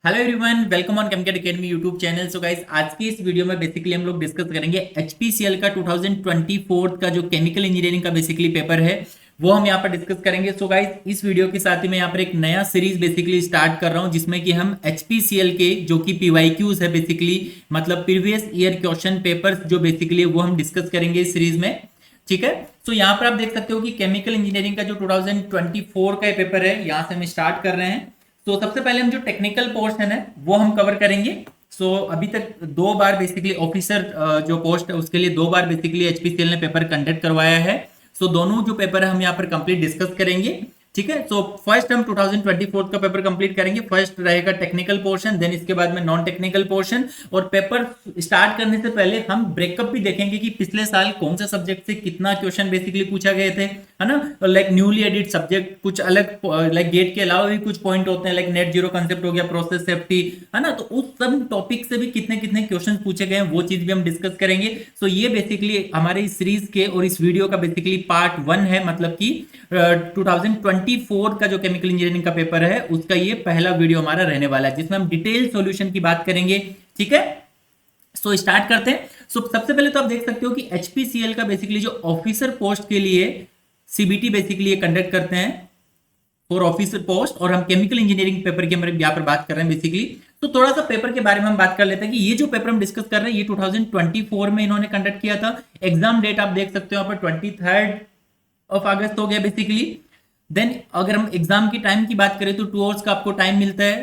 Hello everyone, welcome on 𝐂𝐶 academy YouTube channel. So guys, आज की इस वीडियो में बेसिकली हम लोग डिस्कस करेंगे HPCL का 2024 का जो केमिकल इंजीनियरिंग का बेसिकली पेपर है वो हम यहाँ पर डिस्कस करेंगे। सो गाइस, इस वीडियो के साथ ही मैं यहाँ पर एक नया सीरीज बेसिकली स्टार्ट कर रहा हूँ जिसमें कि हम HPCL के जो कि PYQs है बेसिकली मतलब प्रीवियस ईयर क्वेश्चन पेपर्स जो बेसिकली वो हम डिस्कस करेंगे इस सीरीज में। ठीक है, तो यहाँ पर आप देख सकते हो कि केमिकल इंजीनियरिंग का जो 2024 का पेपर है यहाँ से हम स्टार्ट कर रहे हैं। तो सबसे पहले हम जो टेक्निकल पोर्शन है वो हम कवर करेंगे। अभी तक दो बार बेसिकली ऑफिसर जो पोस्ट है उसके लिए दो बार बेसिकली HPCL ने पेपर कंडक्ट करवाया है। दोनों जो पेपर है हम यहाँ पर कंप्लीट डिस्कस करेंगे। ठीक है, फर्स्ट हम 2024 का पेपर कंप्लीट करेंगे। फर्स्ट रहेगा टेक्निकल पोर्शन, देन इसके बाद में नॉन टेक्निकल पोर्शन। और पेपर स्टार्ट करने से पहले हम ब्रेकअप भी देखेंगे कि पिछले साल कौन सा सब्जेक्ट से कितना क्वेश्चन बेसिकली पूछा गए थे, है ना। लाइक न्यूली एडिट सब्जेक्ट कुछ अलग, लाइक गेट के अलावा भी कुछ पॉइंट होते हैं, लाइक नेट जीरो कंसेप्ट हो गया, प्रोसेस सेफ्टी, है ना। तो उस सब टॉपिक से भी कितने कितने क्वेश्चन पूछे गए हैं वो चीज भी हम डिस्कस करेंगे। ये बेसिकली हमारे इस सीरीज के और इस वीडियो का बेसिकली पार्ट 1 है, मतलब कि 2024 का जो केमिकल इंजीनियरिंग का पेपर है उसका ये पहला वीडियो हमारा रहने वाला है जिसमें हम डिटेल सॉल्यूशन की बात करेंगे। ठीक है, स्टार्ट करते हैं। सबसे पहले तो आप देख सकते हो कि HPCL का बेसिकली जो ऑफिसर पोस्ट के लिए CBT बेसिकली ये कंडक्ट करते हैं फॉर ऑफिसर पोस्ट, और हम केमिकल इंजीनियरिंग पेपर की हम यहाँ पर बात कर रहे हैं बेसिकली। तो थोड़ा सा पेपर के बारे में हम बात कर लेते हैं कि ये जो पेपर हम डिस्कस कर रहे हैं ये 2024 में इन्होंने कंडक्ट किया था। एग्जाम डेट आप देख सकते हो यहाँ पर 23 अगस्त हो गया बेसिकली। देन अगर हम एग्जाम की टाइम की बात करें तो 2 आवर्स का आपको टाइम मिलता है।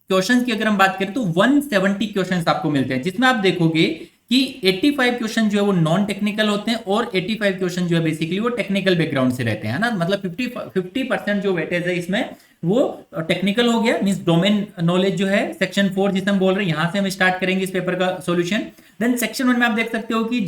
क्वेश्चंस की अगर हम बात करें तो 170 क्वेश्चंस आपको मिलते हैं, जिसमें आप देखोगे कि 85 क्वेश्चन जो है वो नॉन टेक्निकल होते हैं और 85 क्वेश्चन जो है बेसिकली वो टेक्निकल बैकग्राउंड से रहते हैं, ना। मतलब 50% जो वेटेज है इसमें वो टेक्निकल हो गया, मींस डोमेन नॉलेज जो है सेक्शन 4 जिसे हम बोल रहे हैं, यहां से हम स्टार्ट करेंगे इस पेपर का सॉल्यूशन। देन सेक्शन 1 में आप देख सकते हो कि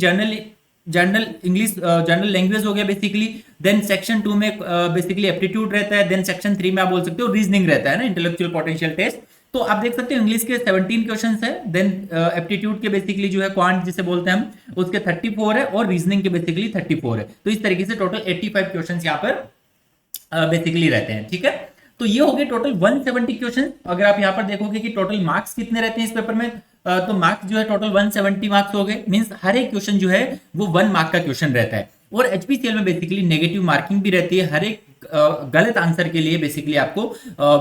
जनरल इंग्लिश जनरल लैंग्वेज हो गया बेसिकली। देन सेक्शन 2 में बेसिकली एप्टीट्यूड रहता है। देन सेक्शन 3 में आप बोल सकते हो रीजनिंग रहता है, ना, इंटेलेक्चुअल पोटेंशियल टेस्ट। तो आप देख सकते हो इंग्लिश के 17 क्वेश्चंस है। देन एप्टीट्यूड के बेसिकली जो है क्वांट जिसे बोलते हैं हम उसके 34 है, और रीजनिंग के बेसिकली 34 है। तो इस तरीके से टोटल 85 क्वेश्चंस यहाँ पर बेसिकली रहते हैं। ठीक है, तो ये हो गए टोटल 170 क्वेश्चन। अगर आप यहाँ पर देखोगे कि टोटल मार्क्स कितने रहते हैं इस पेपर में, तो मार्क्स जो है टोटल 170 मार्क्स हो गए। मींस हर एक क्वेश्चन जो है वो 1 मार्क का क्वेश्चन रहता है। और HPCL में बेसिकली नेगेटिव मार्किंग भी रहती है। हर एक गलत आंसर के लिए बेसिकली आपको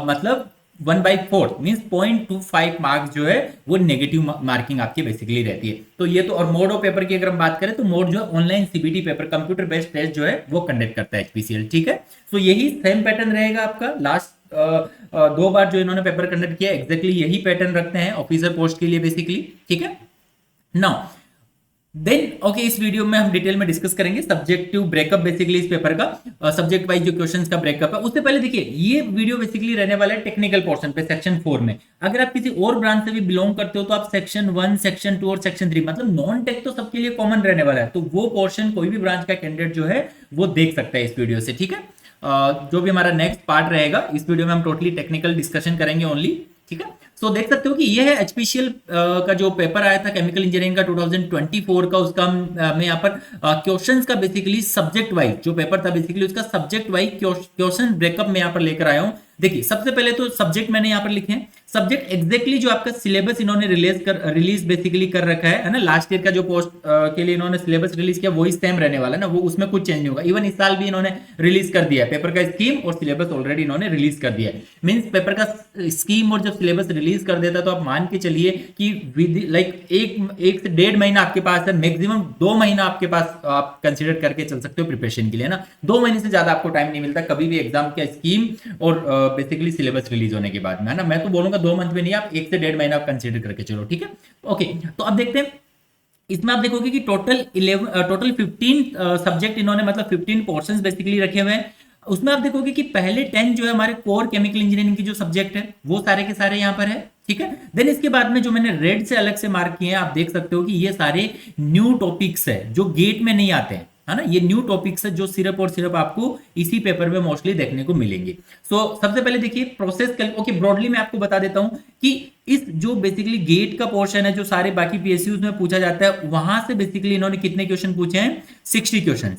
मतलब 1/4 मींस 0.25 मार्क्स जो है वो नेगेटिव मार्किंग आपकी बेसिकली रहती है। तो ये तो, और मोड ऑफ पेपर की अगर हम बात करें तो मोड जो है online CBT paper, computer based test जो है वो कंडक्ट करता है HPCL। ठीक है, तो यही सेम पैटर्न रहेगा आपका। लास्ट 2 बार जो इन्होंने पेपर कंडक्ट किया एग्जैक्टली यही पैटर्न रखते हैं ऑफिसर पोस्ट के लिए बेसिकली। ठीक है, नाउ देन ओके, इस वीडियो में हम डिटेल में डिस्कस करेंगे सब्जेक्टिव ब्रेकअप बेसिकली इस पेपर का, सब्जेक्ट वाइज जो क्वेश्चंस का ब्रेकअप है। उससे पहले देखिए ये वीडियो बेसिकली रहने वाला है टेक्निकल पोर्शन पे, सेक्शन 4 में। अगर आप किसी और ब्रांच से भी बिलोंग करते हो तो आप सेक्शन 1, सेक्शन 2 और सेक्शन 3 मतलब नॉन टेक तो सबके लिए कॉमन रहने वाला है। तो वो पोर्शन कोई भी ब्रांच का कैंडिडेट जो है वो देख सकता है इस वीडियो से। ठीक है, जो भी हमारा नेक्स्ट पार्ट रहेगा इस वीडियो में हम टोटली टेक्निकल डिस्कशन करेंगे ओनली। ठीक है, देख सकते हो कि ये है HPCL का जो पेपर आया था केमिकल इंजीनियरिंग का 2024 का। उसका मैं यहाँ पर क्वेश्चंस का बेसिकली सब्जेक्ट वाइज जो पेपर था बेसिकली उसका सब्जेक्ट वाइज क्वेश्चन ब्रेकअप में यहाँ पर लेकर आया हूँ। देखिए सबसे पहले तो सब्जेक्ट मैंने यहाँ पर लिखे हैं। सब्जेक्ट एग्जैक्टली जो आपका सिलेबस इन्होंने रिलीज बेसिकली कर रखा है ना। लास्ट ईयर का जो पोस्ट के लिए इन्होंने सिलेबस रिलीज किया वही सेम रहने वाला है ना, वो उसमें कुछ चेंज नहीं होगा। इवन इस साल भी इन्होंने रिलीज कर दिया है पेपर का स्कीम और सिलेबस ऑलरेडी इन्होंने रिलीज कर दिया है। मींस पेपर का स्कीम और जब सिलेबस रिलीज कर देता तो आप मान के चलिए कि विद लाइक एक से 1.5 महीना आपके पास है, मैक्सिमम 2 महीना आपके पास आप कंसिडर करके चल सकते हो प्रिपरेशन के लिए, ना। 2 महीने से ज्यादा आपको टाइम नहीं मिलता कभी भी एग्जाम का स्कीम और बेसिकली सिलेबस रिलीज होने के बाद में, है ना। मैं तो बोलूंगा 2 मंथ में नहीं, आप 1 से 1.5 महीना आप कंसिडर करके चलो। ठीक है, ओके। तो अब देखते हैं इसमें आप देखोगे कि टोटल 15 सब्जेक्ट इन्होंने मतलब 15 पोर्शंस बेसिकली रखे हुए हैं। उसमें आप देखोगे कि पहले 10 जो है हमारे कोर केमिकल इंजीनियरिंग की जो सब्जेक्ट है वो सारे के सारे यहाँ पर है। ठीक है, देन इसके बाद में जो मैंने रेड से अलग से मार्क किए हैं आप देख सकते हो कि ये सारे न्यू टॉपिक्स है जो गेट में नहीं आते हैं, है ना। ये न्यू टॉपिक्स है जो सिर्फ और सिर्फ आपको इसी पेपर में मोस्टली देखने को मिलेंगे। सबसे पहले देखिए प्रोसेस ओके, ब्रॉडली मैं आपको बता देता हूं कि इस जो बेसिकली गेट का पोर्शन है जो सारे बाकी PSUs में पूछा जाता है वहां से बेसिकली इन्होंने कितने क्वेश्चन पूछे हैं, 60 क्वेश्चन।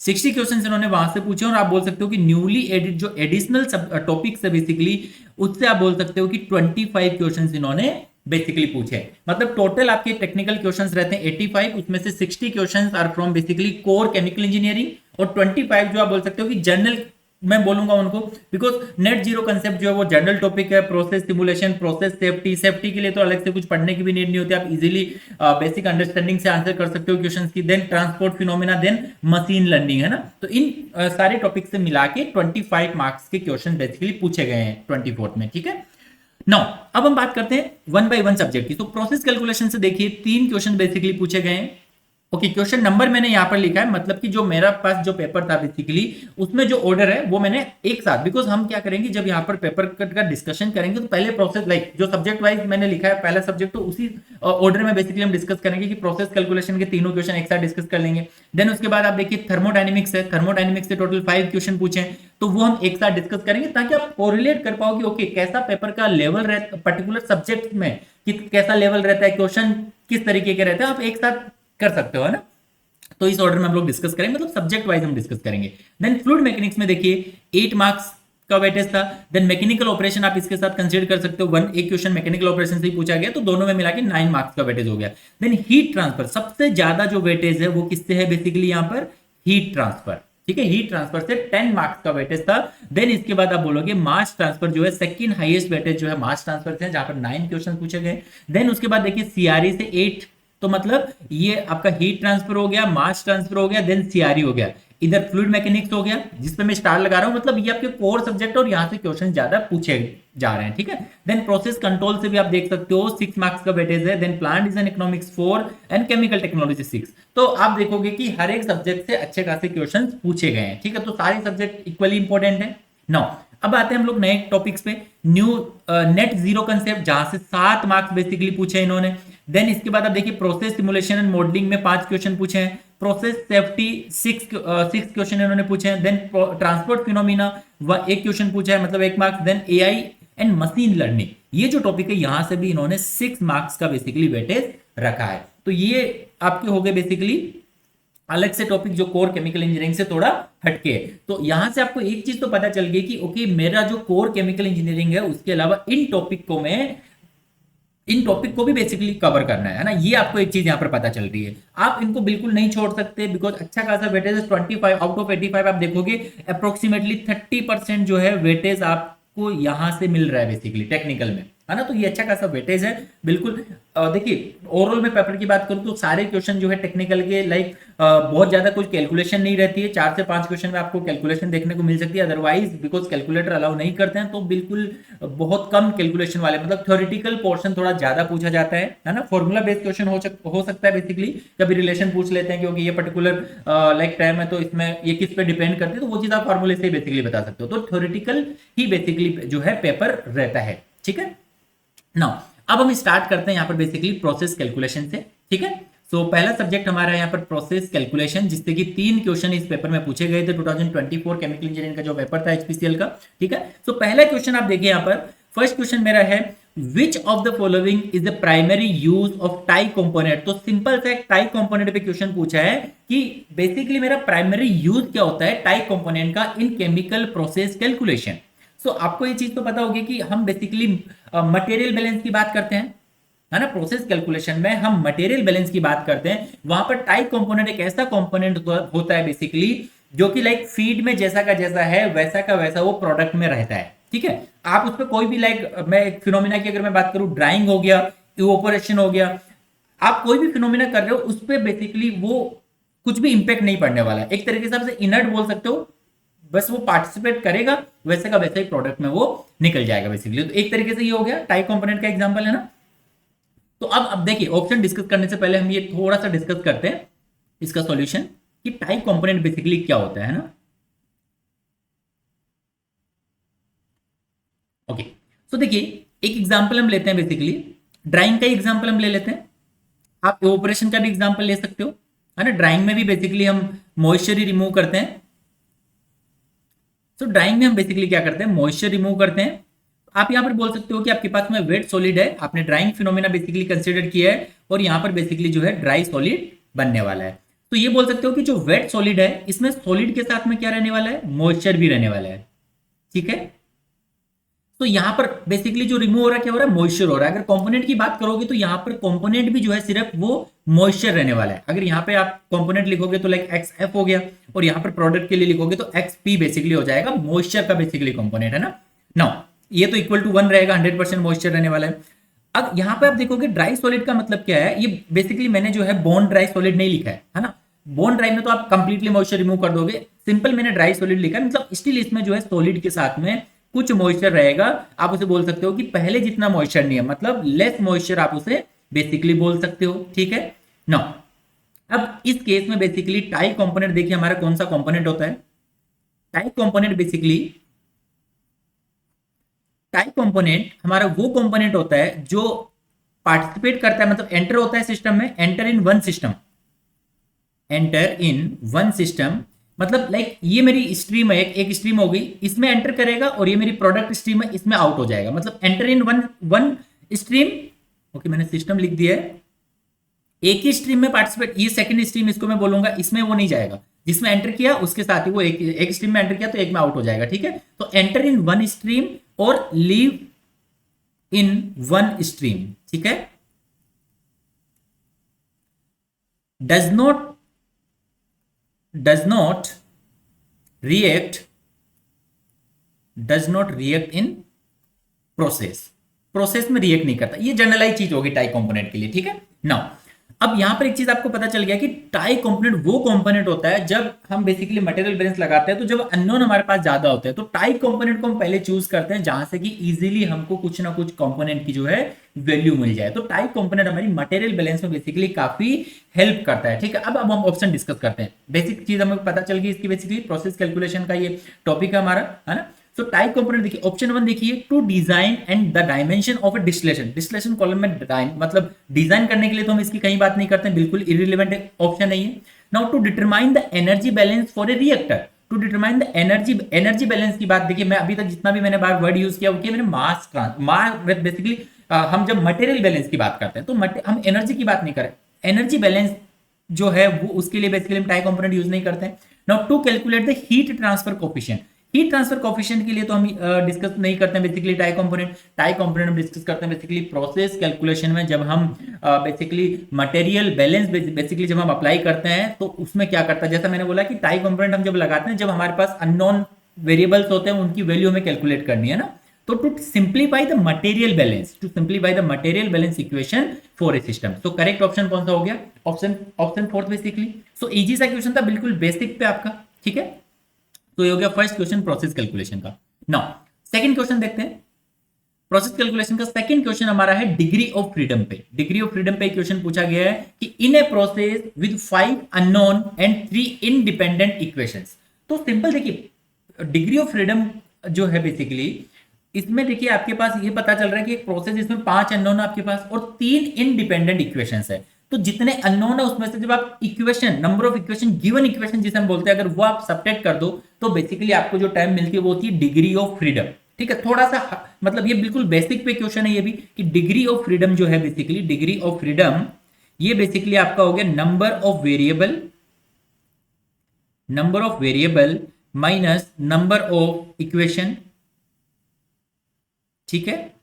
60 क्वेश्चन इन्होंने वहां से पूछे और आप बोल सकते हो कि न्यूली एडिट जो एडिशनल टॉपिक्स है बेसिकली उससे आप बोल सकते हो कि 25 क्वेश्चन इन्होंने बेसिकली पूछे। मतलब टोटल आपके टेक्निकल क्वेश्चंस रहते हैं 85, उसमें से 60 questions are from basically core chemical engineering और 25 जो आप बोल सकते हो कि जनरल मैं बोलूंगा उनको, बिकॉज नेट जीरो कंसेप्ट जो है वो जनरल टॉपिक है। प्रोसेस सिमुलेशन, प्रोसेस सेफ्टी के लिए तो अलग से कुछ पढ़ने की भी नीड नहीं होती, आप इजीली बेसिक अंडरस्टैंडिंग से आंसर कर सकते हो क्वेश्चंस की। Then transport phenomena, then machine learning, है ना। तो इन सारे टॉपिक से मिला के 25 मार्क्स के क्वेश्चन बेसिकली पूछे गए हैं 24th में, ठीक है। नाउ अब हम बात करते हैं 1 by 1 सब्जेक्ट की। तो प्रोसेस कैलकुलेशन से देखिए 3 क्वेश्चन बेसिकली पूछे गए हैं। ओके, क्वेश्चन नंबर मैंने यहां पर लिखा है, मतलब कि जो मेरा पास जो पेपर था बेसिकली उसमें जो ऑर्डर है वो मैंने एक साथ, बिकॉज हम क्या करेंगे जब यहां पर पेपर कट का डिस्कशन करेंगे तो पहले प्रोसेस लाइक जो सब्जेक्ट वाइज मैंने लिखा है पहला सब्जेक्ट, तो उसी ऑर्डर में बेसिकली हम डिस्कस करेंगे कि प्रोसेस कैलकुलेशन के तीनों क्वेश्चन एक साथ डिस्कस कर लेंगे। देन उसके बाद आप देखिए थर्मोडायनेमिक्स है, थर्मोडायनेमिक्स से टोटल 5 क्वेश्चन पूछे तो वो हम एक साथ डिस्कस करेंगे ताकि आप कोरिलेट कर पाओ कि ओके कैसा पेपर का लेवल रहता पर्टिकुलर सब्जेक्ट में, कि कैसा लेवल रहता है, क्वेश्चन किस तरीके के रहते हैं, आप एक साथ कर सकते हो, है ना। तो इस ऑर्डर में हम लोग डिस्कस करेंगे, मतलब सब्जेक्ट वाइज हम डिस्कस करेंगे। देन फ्लूइड मैकेनिक्स में देखिए 8 मार्क्स का वेटेज था। देन मैकेनिकल ऑपरेशन आप इसके साथ कंसीडर कर सकते हो, एक क्वेश्चन मैकेनिकल ऑपरेशन से ही पूछा गया तो दोनों में मिला के 9 मार्क्स का वेटेज हो गया। देन हीट ट्रांसफर, सबसे ज्यादा जो वेटेज है वो किससे है बेसिकली यहाँ पर हीट ट्रांसफर, ठीक है। हीट ट्रांसफर से 10 मार्क्स का वेटेज था। देन इसके बाद आप बोलोगे मास ट्रांसफर जो है सेकंड हाईएस्ट वेटेज जो है मास ट्रांसफर से, जहां पर 9 क्वेश्चन पूछे गए। देन उसके बाद देखिए सीआरई से 8, तो मतलब ये आपका हीट ट्रांसफर हो गया, मास ट्रांसफर हो गया, देन सीआरई हो गया, इधर फ्लूइड मैकेनिक्स हो गया जिसपे मैं स्टार लगा रहा हूं, मतलब ये आपके कोर सब्जेक्ट और यहां से क्वेश्चन ज्यादा पूछे जा रहे हैं, ठीक है। देन प्रोसेस कंट्रोल से भी आप देख सकते हो 6 मार्क्स का वेटेज है। Then plant design economics 4 and chemical technology 6। तो आप देखोगे कि हर एक सब्जेक्ट से अच्छे खासे क्वेश्चन पूछे गए हैं, ठीक है। तो सारे सब्जेक्ट इक्वली इंपॉर्टेंट है। नाउ अब आते हैं हम लोग नए टॉपिक्स पे, न्यू नेट जीरो कंसेप्ट, जहां से 7 मार्क्स बेसिकली पूछे इन्होंने। देन इसके बाद आप देखिए प्रोसेस सिमुलेशन एंड मॉडलिंग में 5 क्वेश्चन पूछे हैं। प्रोसेस सेफ्टी 6 क्वेश्चन इन्होंने पूछे हैं। देन ट्रांसपोर्ट फिनोमिना 1 क्वेश्चन पूछा है, मतलब 1 marks. Then AI and machine learning, ये जो टॉपिक है यहां से भी इन्होंने 6 मार्क्स का बेसिकली वेटेज रखा है। तो ये आपके हो गए बेसिकली अलग से टॉपिक जो कोर केमिकल इंजीनियरिंग से थोड़ा हटके है। तो यहां से आपको एक चीज तो पता चल गई कि ओके मेरा जो कोर केमिकल इंजीनियरिंग है उसके अलावा इन टॉपिक को भी बेसिकली कवर करना है ना। ये आपको एक चीज यहां पर पता चल रही है, आप इनको बिल्कुल नहीं छोड़ सकते, बिकॉज अच्छा खासा वेटेज 25 आउट ऑफ 85 आप देखोगे अप्रोक्सीमेटली 30% जो है वेटेज आपको यहां से मिल रहा है बेसिकली टेक्निकल में, है ना। तो ये अच्छा खासा वेटेज है बिल्कुल। देखिए ओवरऑल में पेपर की बात करूं तो सारे क्वेश्चन जो है टेक्निकल के लाइक बहुत ज्यादा कुछ कैलकुलेशन नहीं रहती है, 4 से 5 क्वेश्चन में आपको कैलकुलेशन देखने को मिल सकती है। अदरवाइज बिकॉज कैलकुलेटर अलाउ नहीं करते हैं तो बिल्कुल बहुत कम कैलकुलेशन वाले, मतलब थ्योरेटिकल पोर्शन थोड़ा ज्यादा पूछा जाता है ना। फॉर्मूला बेस्ड क्वेश्चन हो सकता है बेसिकली, कभी रिलेशन पूछ लेते हैं क्योंकि ये पर्टिकुलर लाइक टाइम है तो इसमें ये किस पे डिपेंड करती है, तो वो चीज आप फॉर्मूले से बेसिकली बता सकते हो। तो थ्योरेटिकल ही बेसिकली जो है पेपर रहता है, ठीक है। नाउ अब हम स्टार्ट करते हैं यहाँ पर बेसिकली प्रोसेस कैलकुलेशन से, ठीक है। सो पहला सब्जेक्ट हमारा है यहाँ पर प्रोसेस कैलकुलेशन, जिससे कि 3 क्वेश्चन इस पेपर में पूछे गए थे 2024 केमिकल इंजीनियरिंग का जो पेपर था एचपीसीएल का, ठीक है। सो पहला क्वेश्चन आप देखिए यहाँ पर, फर्स्ट क्वेश्चन मेरा है which of the following is the primary use of tie component. तो सिंपल सा एक टाई कंपोनेंट पे क्वेश्चन पूछा है कि बेसिकली मेरा प्राइमरी यूज क्या होता है टाई कंपोनेंट का इन केमिकल प्रोसेस कैलकुलेशन। सो आपको ये चीज तो पता होगी कि हम बेसिकली मटेरियल बैलेंस की बात करते हैं, है ना। प्रोसेस कैलकुलेशन में हम मटेरियल बैलेंस की बात करते हैं, वहां पर टाई कंपोनेंट एक ऐसा कंपोनेंट होता है बेसिकली जो कि लाइक फीड में जैसा का जैसा है वैसा का वैसा वो प्रोडक्ट में रहता है, ठीक है। आप उस पर कोई भी लाइक मैं फिनोमिना की अगर मैं बात करूं, ड्राइंग हो गया, इवोपोरेशन हो गया, आप कोई भी फिनोमिना कर रहे हो उस पर बेसिकली वो कुछ भी इंपैक्ट नहीं पड़ने वाला है। एक तरीके से आप इनर्ट बोल सकते हो, बस वो पार्टिसिपेट करेगा वैसे का वैसा ही प्रोडक्ट में वो निकल जाएगा बेसिकली। तो एक तरीके से ये हो गया टाई कंपोनेंट का एग्जांपल, है ना। तो अब देखिए ऑप्शन डिस्कस करने से पहले हम ये थोड़ा सा डिस्कस करते हैं इसका सॉल्यूशन कि टाई कंपोनेंट बेसिकली क्या होता है ना। ओके, तो देखिए एक एग्जांपल हम लेते हैं, बेसिकली ड्राइंग का एग्जांपल हम ले लेते हैं। आप ऑपरेशन का भी एग्जांपल ले सकते हो, है ना। ड्राइंग में भी बेसिकली हम मॉइस्चर ही रिमूव करते हैं। तो ड्राइंग में हम बेसिकली क्या करते हैं, मॉइस्चर रिमूव करते हैं। आप यहां पर बोल सकते हो कि आपके पास में वेट सॉलिड है, आपने ड्राइंग फिनोमेना बेसिकली कंसीडर किया है और यहां पर बेसिकली जो है ड्राई सॉलिड बनने वाला है। तो ये बोल सकते हो कि जो वेट सॉलिड है इसमें सॉलिड के साथ में क्या रहने वाला है, मॉइस्चर भी रहने वाला है। ठीक है, तो यहां पर बेसिकली जो रिमूव हो रहा है क्या हो रहा है, मॉइस्चर हो रहा है। अगर कंपोनेंट की बात करोगे तो यहां पर कंपोनेंट भी जो है सिर्फ वो मॉइस्चर रहने वाला है। अगर यहां पे आप कंपोनेंट लिखोगे तो लाइक XF हो गया, और यहां पर प्रोडक्ट के लिए लिखोगे तो XP बेसिकली हो जाएगा, मॉइस्चर का बेसिकली कंपोनेंट है ना। नाउ ये तो इक्वल टू 1 रहेगा, 100% मॉइस्चर रहने वाला है। अब यहां पे आप देखोगे ड्राई सॉलिड का मतलब क्या है, ये बेसिकली मैंने जो है बोन ड्राई सॉलिड नहीं लिखा है ना। बोन ड्राई में तो आप कंप्लीटली मॉइस्चर रिमूव कर दोगे, सिंपल मैंने ड्राई सॉलिड लिखा है, मतलब स्टिल इसमें जो है सॉलिड के साथ में कुछ मॉइस्चर रहेगा। आप उसे बोल सकते हो कि पहले जितना मॉइस्चर नहीं है, मतलब लेस मॉइस्चर आप उसे बेसिकली बोल सकते हो। ठीक है ना। अब इस केस में बेसिकली टाई कंपोनेंट देखिए हमारा कौन सा कंपोनेंट होता है। टाई कंपोनेंट हमारा वो कंपोनेंट होता है जो पार्टिसिपेट करता है, मतलब एंटर होता है सिस्टम में, एंटर इन वन सिस्टम, मतलब लाइक ये मेरी स्ट्रीम है, एक स्ट्रीम हो गई, इसमें एंटर करेगा, और ये मेरी प्रोडक्ट स्ट्रीम है, इसमें आउट हो जाएगा, मतलब enter in one stream. Okay, मैंने सिस्टम लिख दिया है, एक ही स्ट्रीम में पार्टिसिपेट, ये सेकंड स्ट्रीम इसको मैं बोलूंगा, इसमें वो नहीं जाएगा, जिसमें एंटर किया उसके साथ ही वो एक स्ट्रीम में एंटर किया तो एक में आउट हो जाएगा। ठीक है, तो एंटर इन वन स्ट्रीम और लीव इन वन स्ट्रीम। ठीक है, does not react in process में रिएक्ट नहीं करता। ये जनरलाइज चीज होगी टाई कंपोनेंट के लिए। ठीक है, नाउ अब यहां पर एक चीज आपको पता चल गया कि टाई कंपोनेंट वो कंपोनेंट होता है जब हम बेसिकली मटेरियल बैलेंस लगाते हैं, तो जब अननोन हमारे पास ज्यादा होते हैं तो टाई कंपोनेंट को हम पहले चूज करते हैं, जहां से कि इजीली हमको कुछ ना कुछ कंपोनेंट की जो है वैल्यू मिल जाए। तो टाई कंपोनेंट हमारी मटेरियल बैलेंस में बेसिकली काफी हेल्प करता है। ठीक है, अब हम ऑप्शन डिस्कस करते हैं। बेसिक चीज हमें पता चल गई इसकी, बेसिकली प्रोसेस कैलकुलेशन का ये टॉपिक है हमारा, है ना। सो टाइप कंपोनेंट देखिए, ऑप्शन 1 देखिए, to design and the dimension of a distillation column में मतलब डिजाइन करने के लिए तो हम इसकी कहीं बात नहीं करते हैं, बिल्कुल इररिलेवेंट ऑप्शन नहीं है। Now to determine the energy balance for a reactor, to determine the energy balance की बात देखिए, मैं अभी तक जितना भी मैंने बार वर्ड यूज किया वो मैंने मास बेसिकली हम जब मटेरियल बैलेंस की बात करते हैं तो हम एनर्जी की बात नहीं करें, एनर्जी बैलेंस जो है वो उसके लिए बेसिकली हम टाई कंपोनेंट यूज नहीं करते हैं। Now to calculate the heat transfer coefficient, heat transfer coefficient के लिए तो हम डिस्कस नहीं करते हैं बेसिकली टाई कंपोनेंट हम डिस्कस करते हैं बेसिकली प्रोसेस कैलकुलेशन में, जब हम बेसिकली मटेरियल बैलेंस बेसिकली जब हम अप्लाई करते हैं तो उसमें क्या करता है, जैसा मैंने बोला कि टाई कंपोनेंट हम जब लगाते हैं जब हमारे पास अननोन वेरिएबल्स होते हैं उनकी वैल्यू हमें कैलकुलेट करनी है ना। तो to simplify the material balance equation for a system, तो करेक्ट ऑप्शन कौन सा हो गया, ऑप्शन 4 बेसिकली। सो इजी सा क्वेश्चन था, बिल्कुल बेसिक पे आपका। ठीक है, तो ये हो गया फर्स्ट क्वेश्चन प्रोसेस कैलकुलेशन का। नाउ सेकंड क्वेश्चन देखते हैं। प्रोसेस कैलकुलेशन का सेकंड क्वेश्चन हमारा है डिग्री ऑफ फ्रीडम पे। डिग्री ऑफ फ्रीडम पे क्वेश्चन पूछा गया है कि in a process with 5 unknown and 3 independent equations. तो सिंपल देखिए, डिग्री ऑफ फ्रीडम जो है बेसिकली इसमें देखिए आपके पास ये पता चल रहा है कि एक प्रोसेस जिसमें 5 अननोन आपके पास और 3 इंडिपेंडेंट इक्वेशंस है। तो जितने अननोन है उसमें से जब आप equation, number of equation, given equation जिसे हम बोलते हैं, अगर वो आप सब्ट्रैक्ट कर दो तो बेसिकली आपको जो टाइम मिलती है वो होती है डिग्री ऑफ फ्रीडम। ठीक है, थोड़ा सा मतलब ये बिल्कुल बेसिक पे क्वेश्चन है ये भी, कि डिग्री ऑफ फ्रीडम जो है बेसिकली, डिग्री ऑफ फ्रीडम ये बेसिकली आपका हो गया number of variable minus number of equation. ठीक है,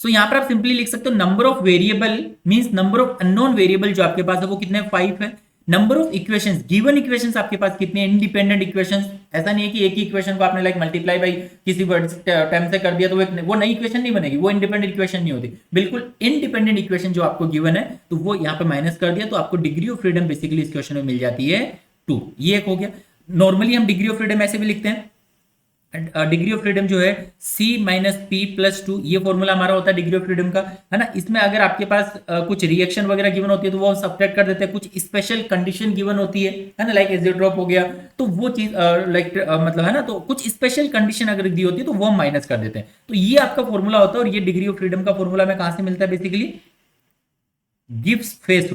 सो यहां पर आप सिंपली लिख सकते हो number of variable means number of unknown variable जो आपके पास है वो कितने 5 है। Number of equations, given equations आपके पास कितने, इंडिपेंडेंट इक्वेशंस। ऐसा नहीं है कि एक ही इक्वेशन को आपने लाइक मल्टीप्लाई बाई किसी वर्ड टर्म से कर दिया तो वो नई इक्वेशन नहीं बनेगी, वो इंडिपेंडेंट इक्वेशन नहीं होती। बिल्कुल इंडिपेंडेंट इक्वेशन जो आपको गिवन है तो वो यहाँ पे माइनस कर दिया तो आपको डिग्री ऑफ फ्रीडम बेसिकली इस क्वेश्चन में मिल जाती है 2। ये एक हो गया। नॉर्मली हम डिग्री ऑफ फ्रीडम ऐसे भी लिखते हैं, डिग्री ऑफ फ्रीडम जो है C माइनस P प्लस 2, ये फॉर्मूला हमारा होता है डिग्री ऑफ फ्रीडम का, है ना। इसमें अगर आपके पास कुछ रिएक्शन वगैरह गिवन होती है तो वो सब्ट्रैक्ट कर देते हैं, कुछ स्पेशल कंडीशन गिवन होती है ना, लाइक एसिड ड्रॉप हो गया तो वो चीज लाइक मतलब है ना, तो कुछ स्पेशल कंडीशन अगर दी होती है तो वो हम माइनस कर देते हैं। तो ये आपका फॉर्मूला होता है, और ये डिग्री ऑफ फ्रीडम का फॉर्मूला में कहां से मिलता है बेसिकली, गिव्स फेस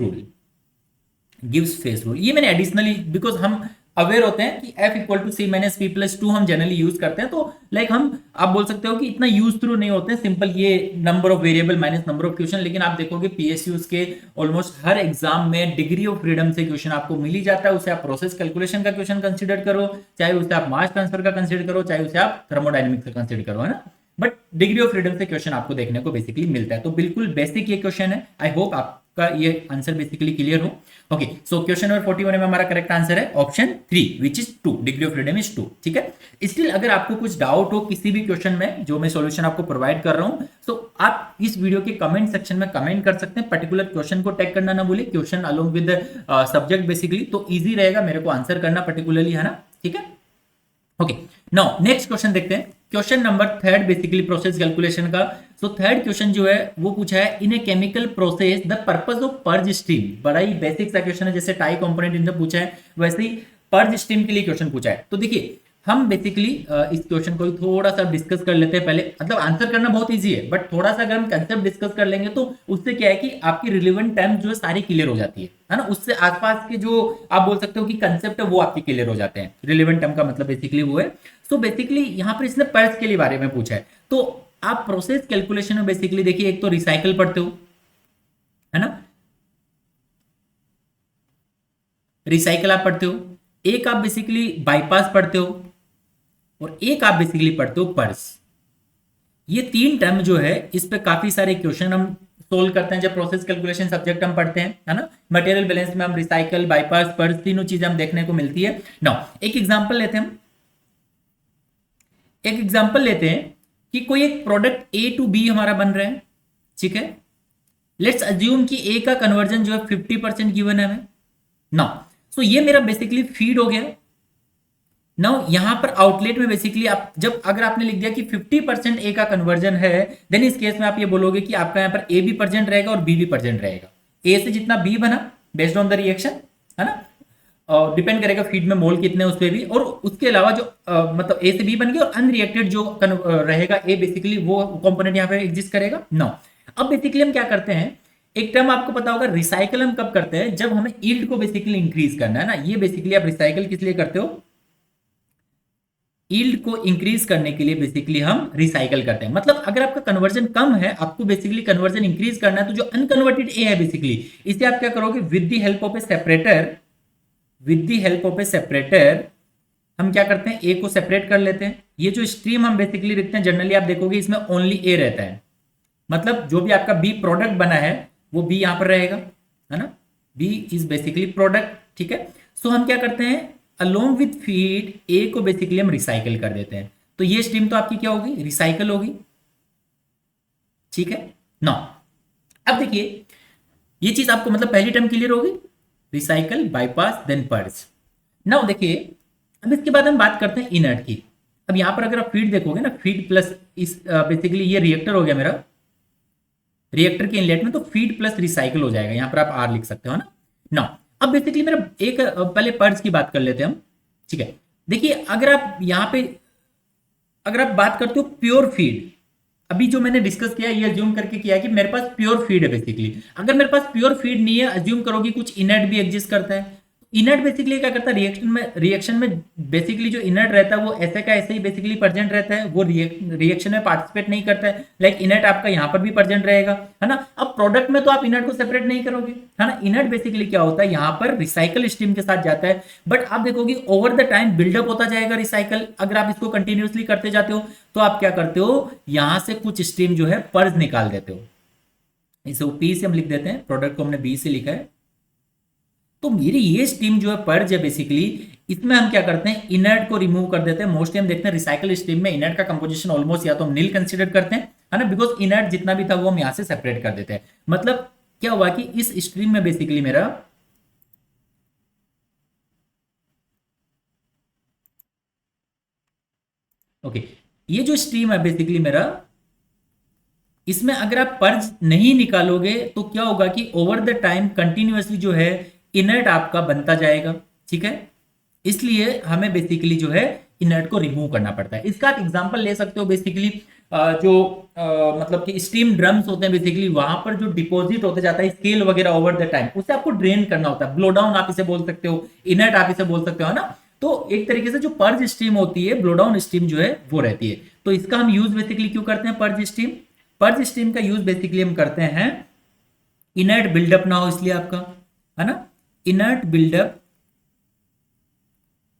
रूल। ये मैंने एडिशनली, बिकॉज हम अवेयर होते हैं कि F equal to C minus P plus two हम जनरली यूज करते हैं, तो लाइक हम आप बोल सकते हो कि इतना यूज थ्रू नहीं होते हैं, सिंपल ये number of variable minus number of question. लेकिन आप देखोगे पीएसयूज के ऑलमोस्ट हर एग्जाम में डिग्री ऑफ फ्रीडम से क्वेश्चन आपको मिल ही जाता है, उसे आप प्रोसेस कैलकुलेशन का क्वेश्चन कंसिडर करो, चाहे उसे आप मास ट्रांसफर का कंसिडर करो, चाहे उसे आप थर्मोडायनेमिक्स का कंसिडर करो, है ना। बट डिग्री ऑफ फ्रीडम से क्वेश्चन आपको देखने को बेसिकली मिलता है, तो बिल्कुल बेसिक ये क्वेश्चन है। आई होप आपका ये आंसर बेसिकली क्लियर हो। ओके, सो क्वेश्चन नंबर 41 में हमारा करेक्ट आंसर है option 3 which is 2, degree of freedom is 2। ठीक है, स्टिल अगर आपको कुछ डाउट हो किसी भी क्वेश्चन में जो मैं सॉल्यूशन आपको प्रोवाइड कर रहा हूं, तो आप इस वीडियो के कमेंट सेक्शन में कमेंट कर सकते हैं। पर्टिकुलर क्वेश्चन को टैग करना ना भूलिए, question along with subject basically, तो इजी रहेगा मेरे को आंसर करना पर्टिकुलरली, है ना। ठीक है, ओके, नाउ नेक्स्ट क्वेश्चन देखते हैं, question number 3 basically process calculation का। सो थर्ड क्वेश्चन जो है वो पूछा है, in a chemical process the purpose of purge stream. बड़ा ही बेसिक सा क्वेश्चन है, जैसे टाई कंपोनेंट इनसे पूछा है वैसे ही पर्ज स्ट्रीम के लिए क्वेश्चन पूछा है। तो देखिए हम बेसिकली इस क्वेश्चन को थोड़ा सा डिस्कस कर लेते हैं पहले, मतलब आंसर करना बहुत इजी है, बट थोड़ा सा अगर हम कंसेप्ट डिस्कस कर लेंगे तो उससे क्या है कि आपकी रिलेवेंट टर्म जो है सारी क्लियर हो जाती है ना। उससे आसपास के जो आप बोल सकते हो कि कंसेप्ट है वो आपके क्लियर हो जाते हैं। रिलेवेंट टर्म का मतलब बेसिकली वो है। सो बेसिकली यहाँ पर इसने पर्ज के लिए बारे में पूछा है, तो आप प्रोसेस कैलकुलेशन में बेसिकली देखिए, एक तो रिसाइकल पढ़ते हो, है ना, रिसाइकल आप पढ़ते हो, एक आप बेसिकली बाईपास पढ़ते हो, और एक आप बेसिकली पढ़ते हो पर्स। ये तीन टर्म जो है इस पे काफी सारे क्वेश्चन हम सोल्व करते हैं जब प्रोसेस कैलकुलेशन सब्जेक्ट हम पढ़ते हैं, है ना। मटेरियल बैलेंस में हम रिसाइकल, बाईपास, पर्स तीनों चीजें हम देखने को मिलती है। नाउ एक एग्जांपल लेते हैं, एक एग्जांपल लेते हैं कि कोई एक प्रोडक्ट ए टू बी हमारा बन रहा है, ठीक है। लेट्स अज्यूम कि ए का कन्वर्जन जो है 50% गिवन है हमें। नाउ सो ये मेरा बेसिकली फीड हो गया। नाउ यहां पर आउटलेट में बेसिकली आप जब अगर आपने लिख दिया कि 50% ए का कन्वर्जन है, देन इस केस में आप ये बोलोगे कि आपका यहां पर ए भी प्रेजेंट रहेगा और बी भी प्रेजेंट रहेगा। ए से जितना बी बना बेस्ड ऑन द रिएक्शन, है ना, और डिपेंड करेगा फीड में मोल कितने उस पर भी, और उसके अलावा जो मतलब ए से बी बन गया और अनरिएक्टेड जो रहेगा ए बेसिकली वो कंपोनेंट यहाँ पे एग्जिस्ट करेगा। नो, अब बेसिकली हम क्या करते हैं, एक टर्म आपको पता होगा, रिसाइकल हम कब करते हैं, जब हमें यील्ड को बेसिकली इंक्रीज करना है ना। ये बेसिकली आप रिसाइकल किस लिए करते हो, यील्ड को इंक्रीज करने के लिए बेसिकली हम रिसाइकल करते हैं। मतलब अगर आपका कन्वर्जन कम है, आपको बेसिकली कन्वर्जन इंक्रीज करना है, तो जो अनकन्वर्टेड ए है बेसिकली इसे आप क्या करोगे, with the help of A separator, with the help of A separator हम क्या करते हैं, ए को सेपरेट कर लेते हैं। ये जो स्ट्रीम हम बेसिकली लिखते हैं जनरली आप देखोगे इसमें ओनली ए रहता है, मतलब जो भी आपका बी प्रोडक्ट बना है वो बी यहां पर रहेगा, है ना, बी इज बेसिकली प्रोडक्ट, ठीक है। सो हम क्या करते हैं, अलोंग विथ फीड ए को बेसिकली हम रिसाइकल कर देते हैं, तो ये स्ट्रीम तो आपकी क्या होगी, रिसाइकल होगी, ठीक है। नाउ अब देखिए ये चीज आपको मतलब पहली टर्म क्लियर होगी, recycle, bypass, then purge. Now देखिए अब इसके बाद हम बात करते हैं इनर्ट की। अब यहां पर अगर आप फीड देखोगे ना, फीड प्लस इस बेसिकली ये रिएक्टर हो गया मेरा, रिएक्टर के इनलेट में, तो फीड प्लस रिसाइकल हो जाएगा, यहां पर आप आर लिख सकते हो ना। नाउ अब बेसिकली मेरा एक पहले पर्ज की बात कर लेते हैं हम, ठीक है। देखिए अगर आप यहां पे अगर आप बात करते हो प्योर फीड, अभी जो मैंने डिस्कस किया ये अज्यूम करके किया कि मेरे पास प्योर फीड है बेसिकली। अगर मेरे पास प्योर फीड नहीं है, अज्यूम करो कि कुछ इनर्ट भी एग्जिस्ट करता है। इनर्ट बेसिकली क्या करता है, रिएक्शन में बेसिकली जो इनर्ट रहता है वो ऐसे का ऐसे ही बेसिकली प्रेजेंट रहता है, वो रिएक्शन में पार्टिसिपेट नहीं करता है। लाइक इनर्ट आपका यहाँ पर भी प्रेजेंट रहेगा, है ना। अब प्रोडक्ट में तो आप इनर्ट को सेपरेट नहीं करोगे, है ना। इनर्ट बेसिकली क्या होता है, यहाँ पर रिसाइकल स्ट्रीम के साथ जाता है, बट आप देखोगे ओवर द टाइम बिल्डअप होता जाएगा रिसाइकल। अगर आप इसको कंटिन्यूसली करते जाते हो तो आप क्या करते हो, यहां से कुछ स्ट्रीम जो है पर्ज निकाल देते हो। इसे पी से हम लिख देते हैं, प्रोडक्ट को हमने बी से लिखा है, तो मेरी ये स्ट्रीम जो है पर्ज है बेसिकली, इसमें हम क्या करते हैं, इनर्ट को रिमूव कर देते हैं। मोस्टली हम देखते हैं रिसाइकल स्ट्रीम में इनर्ट का कंपोजिशन ऑलमोस्ट या तो हम नील कंसीडर करते हैं, है ना, बिकॉज इनर्ट जितना भी था वो हम यहां से सेपरेट कर देते हैं। मतलब क्या हुआ कि इस स्ट्रीम में बेसिकली मेरा ओके ये जो स्ट्रीम है बेसिकली मेरा, इसमें अगर आप पर्ज नहीं निकालोगे तो क्या होगा कि ओवर द टाइम कंटिन्यूअसली जो है इनर्ट आपका बनता जाएगा, ठीक है। इसलिए हमें बेसिकली जो है इनर्ट को रिमूव करना पड़ता है। इसका आप एग्जांपल ले सकते हो बेसिकली जो मतलब कि स्टीम ड्रम्स होते हैं बेसिकली, वहां पर जो डिपॉजिट होते जाता है स्केल वगैरह ओवर द टाइम, उसे आपको ड्रेन करना होता है। ब्लो डाउन आप इसे बोल सकते हो, इनर्ट आप इसे बोल सकते हो, ना। तो एक तरीके से जो पर्ज स्ट्रीम होती है, ब्लो डाउन स्ट्रीम जो है वो रहती है। तो इसका हम यूज बेसिकली क्यों करते हैं, पर्ज स्ट्रीम का यूज बेसिकली हम करते हैं इनर्ट बिल्डअप ना हो इसलिए आपका, है ना, इनर्ट बिल्डअप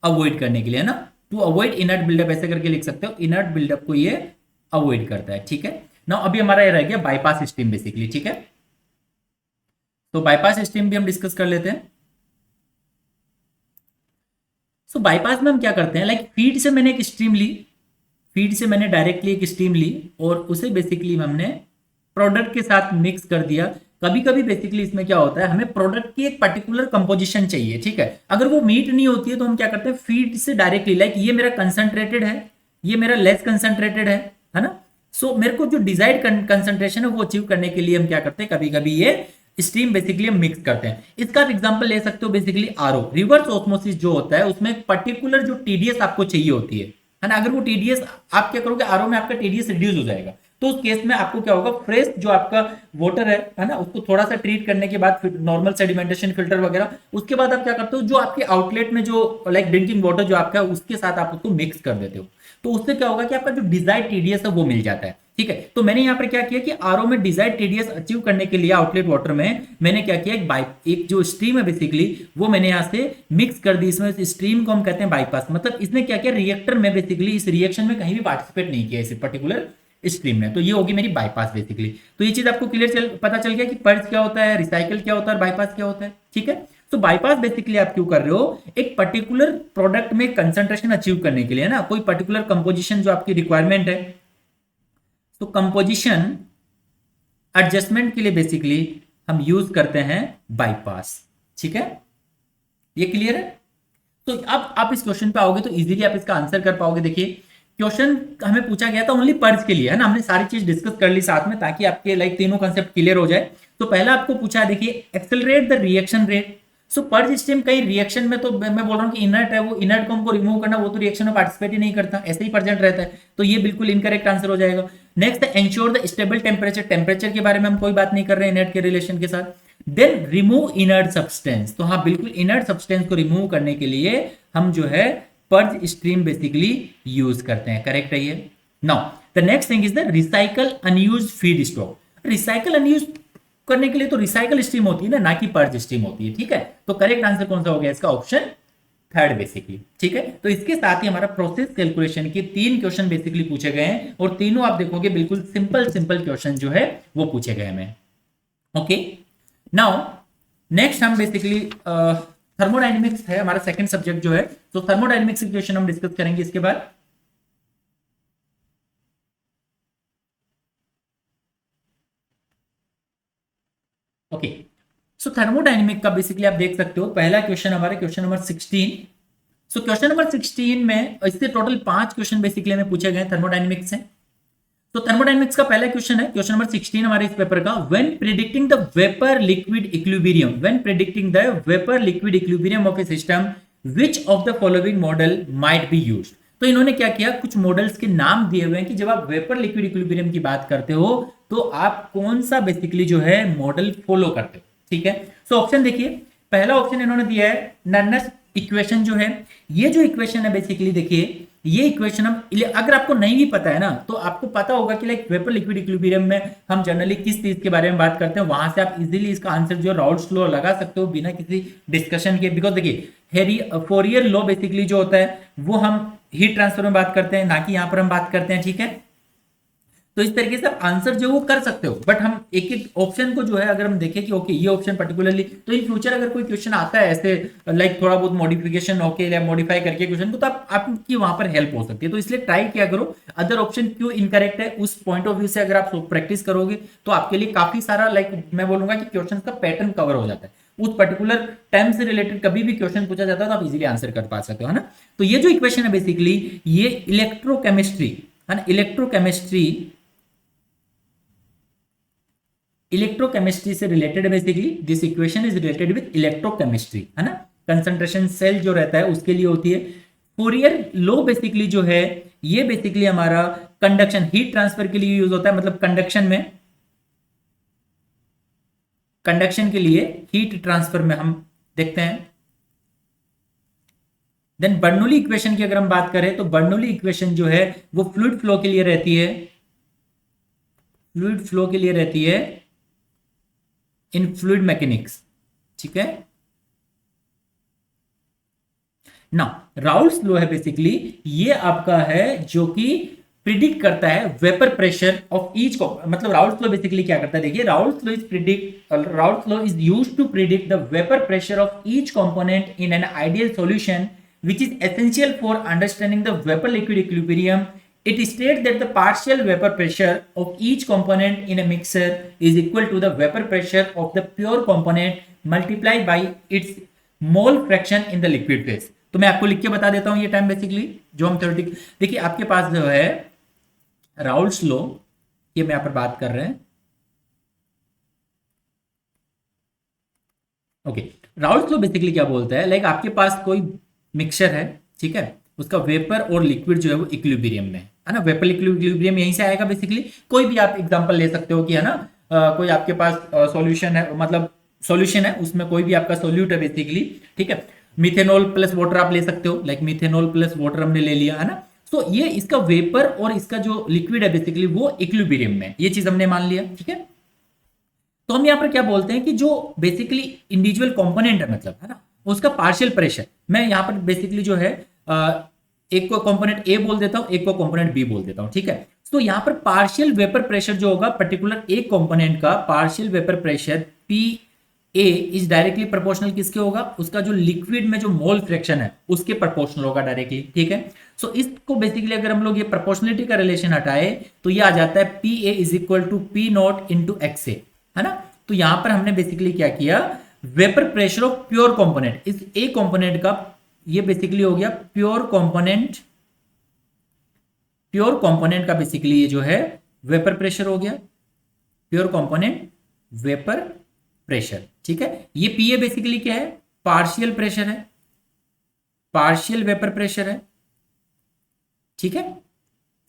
अवॉइड करने के लिए, है ना, टू अवॉइड इनर्ट बिल्डअप ऐसे करके लिख सकते हो, इनर्ट बिल्डअप को ये अवॉइड करता है, ठीक है ना। अभी हमारा ये रह गया बाईपास स्ट्रीम बेसिकली, ठीक है। तो बाईपास स्ट्रीम भी हम डिस्कस कर लेते हैं। सो बाईपास में हम क्या करते हैं, लाइक फीड से मैंने एक स्ट्रीम ली, फीड से मैंने डायरेक्टली एक स्ट्रीम ली और उसे बेसिकली हमने प्रोडक्ट के साथ मिक्स कर दिया। कभी कभी बेसिकली इसमें क्या होता है, हमें प्रोडक्ट की एक पर्टिकुलर कंपोजिशन चाहिए, ठीक है। अगर वो मीट नहीं होती है तो हम क्या करते हैं, फीड से डायरेक्टली, लाइक ये मेरा कंसंट्रेटेड है, ये मेरा लेस कंसंट्रेटेड है ना। सो मेरे को जो डिजायर्ड कंसंट्रेशन है वो अचीव करने के लिए हम क्या करते हैं, कभी कभी ये स्ट्रीम बेसिकली हम मिक्स करते हैं। इसका आप एग्जांपल ले सकते हो बेसिकली आरओ, रिवर्स ऑस्मोसिस जो होता है उसमें एक पर्टिकुलर जो टीडीएस आपको चाहिए होती है ना। अगर वो टीडीएस आप क्या करोगे, आरओ में आपका टीडीएस रिड्यूस हो जाएगा, तो उस केस में आपको क्या होगा, फ्रेश जो आपका वाटर है ना, उसको थोड़ा सा ट्रीट करने के बाद नॉर्मल सेडिमेंटेशन फिल्टर वगैरह, उसके बाद आप क्या करते हो, जो आपके आउटलेट में जो लाइक ड्रिंकिंग वाटर जो आपका है उसके साथ आप उसको मिक्स कर देते हो। तो उससे क्या होगा कि आपका जो डिजायर्ड टीडीएस है वो मिल जाता है, ठीक है। तो मैंने यहाँ पर क्या किया कि आरओ में डिजायर्ड टीडीएस अचीव करने के लिए आउटलेट वाटर में मैंने क्या किया, एक जो स्ट्रीम है बेसिकली वो मैंने यहाँ से मिक्स कर दी। इसमें स्ट्रीम को हम कहते हैं बाईपास, मतलब इसने क्या किया, रिएक्टर में बेसिकली इस रिएक्शन में कहीं भी पार्टिसिपेट नहीं किया इस पर्टिकुलर स्ट्रीम में, तो ये होगी मेरी बाईपास बेसिकली। तो ये चीज आपको पता चल गया कि पर्ज क्या होता है, रिसाइकल क्या होता है और बाईपास क्या होता है, ठीक है। तो बाईपास बेसिकली आप क्यों कर रहे हो, एक पर्टिकुलर प्रोडक्ट में कंसंट्रेशन अचीव करने के लिए, ना कोई पर्टिकुलर कंपोजिशन जो आपकी रिक्वायरमेंट है, तो कंपोजिशन एडजस्टमेंट के लिए बेसिकली हम यूज करते हैं बाईपास, ठीक है। ये क्लियर है। तो अब आप इस क्वेश्चन पे आओगे तो इजीली आप इसका आंसर कर पाओगे। देखिए क्वेश्चन हमें पूछा गया था ओनली पर्ज के लिए, है ना, हमने सारी चीज डिस्कस कर ली साथ में ताकि आपके लाइक तीनों कंसेप्ट क्लियर हो जाए। तो पहला आपको पूछा, देखिए accelerate the reaction rate. So purge stream कहीं रिएक्शन में, तो मैं बोल रहा हूँ कि इनर्ट है, वो इनर्ट को हमको रिमूव करना, वो तो रिएक्शन में पार्टिसिपेट ही नहीं करता, ऐसे ही प्रेजेंट रहता है, तो ये बिल्कुल इनकरेक्ट आंसर हो जाएगा। नेक्स्ट है ensure the stable temperature, temperature के बारे में हम कोई बात नहीं कर रहे हैं इनर्ट के रिलेशन के साथ। देन रिमूव इनर्ट सब्सटेंस, तो हाँ बिल्कुल इनर्ट सब्सटेंस को रिमूव करने के लिए हम जो है पर्ज स्ट्रीम बेसिकली यूज करते हैं, करेक्ट है ये। Now the next thing is the recycle unused feed stock. Recycle unused करने के लिए तो रिसाइकल स्ट्रीम होती है ना कि पर्ज स्ट्रीम होती है, ठीक है। तो करेक्ट आंसर कौन सा हो गया इसका, ऑप्शन थर्ड बेसिकली, ठीक है। तो इसके साथ ही हमारा प्रोसेस कैलकुलेशन के 3 क्वेश्चन बेसिकली पूछे गए हैं और तीनों आप देखोगे बिल्कुल सिंपल क्वेश्चन जो है वो पूछे गए हैं। ओके, नाउ नेक्स्ट हम बेसिकली थर्मोडायनेमिक्स है हमारा सेकंड सब्जेक्ट जो है, तो थर्मोडायनेमिक्स के क्वेश्चन हम डिस्कस करेंगे इसके बाद। ओके, सो थर्मोडायनेमिक का बेसिकली आप देख सकते हो पहला क्वेश्चन हमारे question number 16। So question number 16 में इससे टोटल 5 क्वेश्चन बेसिकली हमें पूछे गए थर्मोडायनेमिक्स से। तो थर्मोडायनेमिक्स का पहला क्वेश्चन है क्वेश्चन नंबर 16 हमारे इस पेपर का, when predicting the vapour liquid equilibrium, when predicting the vapour liquid equilibrium of A system which of the following model might be used. तो इन्होंने क्या किया, कुछ मॉडल्स के नाम दिए हुए हैं कि जब आप वेपर लिक्विड इक्विलिब्रियम की बात करते हो तो आप कौन सा बेसिकली जो है मॉडल फॉलो करते हो, ठीक है। सो ऑप्शन देखिए, पहला ऑप्शन इन्होंने दिया है नर्नस इक्वेशन जो है, ये जो इक्वेशन है बेसिकली देखिए ये इक्वेशन हम, अगर आपको नहीं भी पता है ना तो आपको पता होगा कि लाइक वेपर लिक्विड इक्विलिब्रियम में हम जनरली किस चीज के बारे में बात करते हैं, वहां से आप इजीली इसका आंसर जो राउल्स लॉ लगा सकते हो बिना किसी डिस्कशन के। बिकॉज देखिए फोरियर लॉ बेसिकली जो होता है वो हम हीट ट्रांसफर में बात करते हैं, ना कि यहां पर हम बात करते हैं, ठीक है। तो इस तरीके से आप आंसर जो वो कर सकते हो, बट हम एक एक ऑप्शन को जो है अगर हम देखें कि ओके ये ऑप्शन पर्टिकुलरली, तो इन फ्यूचर अगर कोई क्वेश्चन आता है ऐसे लाइक थोड़ा बहुत मॉडिफिकेशन होके या मॉडिफाई करके क्वेश्चन को, तो आपकी वहां पर हेल्प हो सकती है। तो इसलिए ट्राई किया करो, अदर ऑप्शन क्यों इनकरेक्ट है उस पॉइंट ऑफ व्यू से अगर आप प्रैक्टिस करोगे तो आपके लिए काफी सारा लाइक मैं बोलूंगा कि क्वेश्चन का पैटर्न कवर हो जाता है, उस पर्टिकुलर टाइम से रिलेटेड कभी भी क्वेश्चन पूछा जाता है तो आप इजीली आंसर कर पा सकते हो, है ना। तो ये जो इक्वेशन है बेसिकली ये इलेक्ट्रोकेमिस्ट्री है ना, इलेक्ट्रोकेमिस्ट्री से related basically this equation is related with electrochemistry, है ना। कंसंट्रेशन सेल जो रहता है उसके लिए होती है। फोरियर लॉ बेसिकली जो है ये बेसिकली हमारा कंडक्शन हीट ट्रांसफर के लिए यूज होता है, मतलब कंडक्शन के लिए हीट ट्रांसफर में हम देखते हैं देन बर्नौली इक्वेशन की अगर हम बात करें तो बर्नौली इक्वेशन जो है वो फ्लूइड फ्लो के लिए रहती है, फ्लूइड फ्लो के लिए रहती है इन फ्लूइड मैकेनिक्स, ठीक है ना। राउल्स लॉ है बेसिकली, ये आपका है जो कि प्रिडिक्ट करता है वेपर प्रेशर ऑफ ईच को, मतलब राउल्स लॉ बेसिकली क्या करता है, देखिए Raoult's law is used to predict the vapour pressure of each component in an ideal solution which is essential for understanding the vapor liquid equilibrium. It states that the partial vapor pressure of each component in a mixture is equal to the vapor pressure of the pure component multiplied by its mole fraction in the liquid phase. तो मैं आपको लिख के बता देता हूं ये time basically जो हम थ्योरेटिक, देखिए आपके पास जो है राउल्स लॉ, ये मैं यहां पर बात कर रहे हैं, ओके। राउल्स लॉ बेसिकली क्या बोलता है, लाइक आपके पास कोई मिक्सचर है, ठीक है, उसका वेपर और लिक्विड जो है वो इक्विलिब्रियम में है ना, वेपर इक्विलिब्रियम यहीं से आएगा बेसिकली। कोई भी आप एग्जांपल ले सकते हो कि है ना, कोई आपके पास सॉल्यूशन है, मतलब सॉल्यूशन है, उसमें कोई भी आपका सॉल्यूट है बेसिकली, ठीक है, मिथेनॉल प्लस वाटर आप ले सकते हो, लाइक मिथेनॉल प्लस वाटर हमने ले लिया है ना, तो ये इसका वेपर और इसका जो लिक्विड है बेसिकली वो इक्विलिब्रियम में, ये चीज हमने मान लिया, ठीक है। तो हम यहाँ पर क्या बोलते हैं कि जो बेसिकली इंडिविजुअल कंपोनेंट है, मतलब है ना, उसका पार्शियल प्रेशर, मैं यहाँ पर बेसिकली जो है एक को कंपोनेंट ए बोल देता हूँ, एक को कंपोनेंट बी बोल देता हूँ, ठीक है। तो यहाँ पर पार्शियल वेपर प्रेशर जो होगा पर्टिकुलर एक कंपोनेंट का partial vapour pressure P A is directly proportional किसके होगा, उसका जो लिक्विड में जो मोल फ्रैक्शन है उसके प्रोपोर्शनल होगा डायरेक्टली, ठीक है। सो इसको बेसिकली अगर हम लोग ये प्रोपोर्शनलिटी का रिलेशन हटाए तो ये आ जाता है P A is equal to P naught into X A, है ना। तो यहाँ पर हमने बेसिकली क्या किया, vapour pressure of pure component, इस ए कंपोनेंट का ये बेसिकली हो गया प्योर कंपोनेंट, प्योर कंपोनेंट का बेसिकली ये जो है वेपर प्रेशर हो गया, प्योर कंपोनेंट वेपर प्रेशर, ठीक है। ये पीए बेसिकली क्या है, पार्शियल प्रेशर है, पार्शियल वेपर प्रेशर है, ठीक है।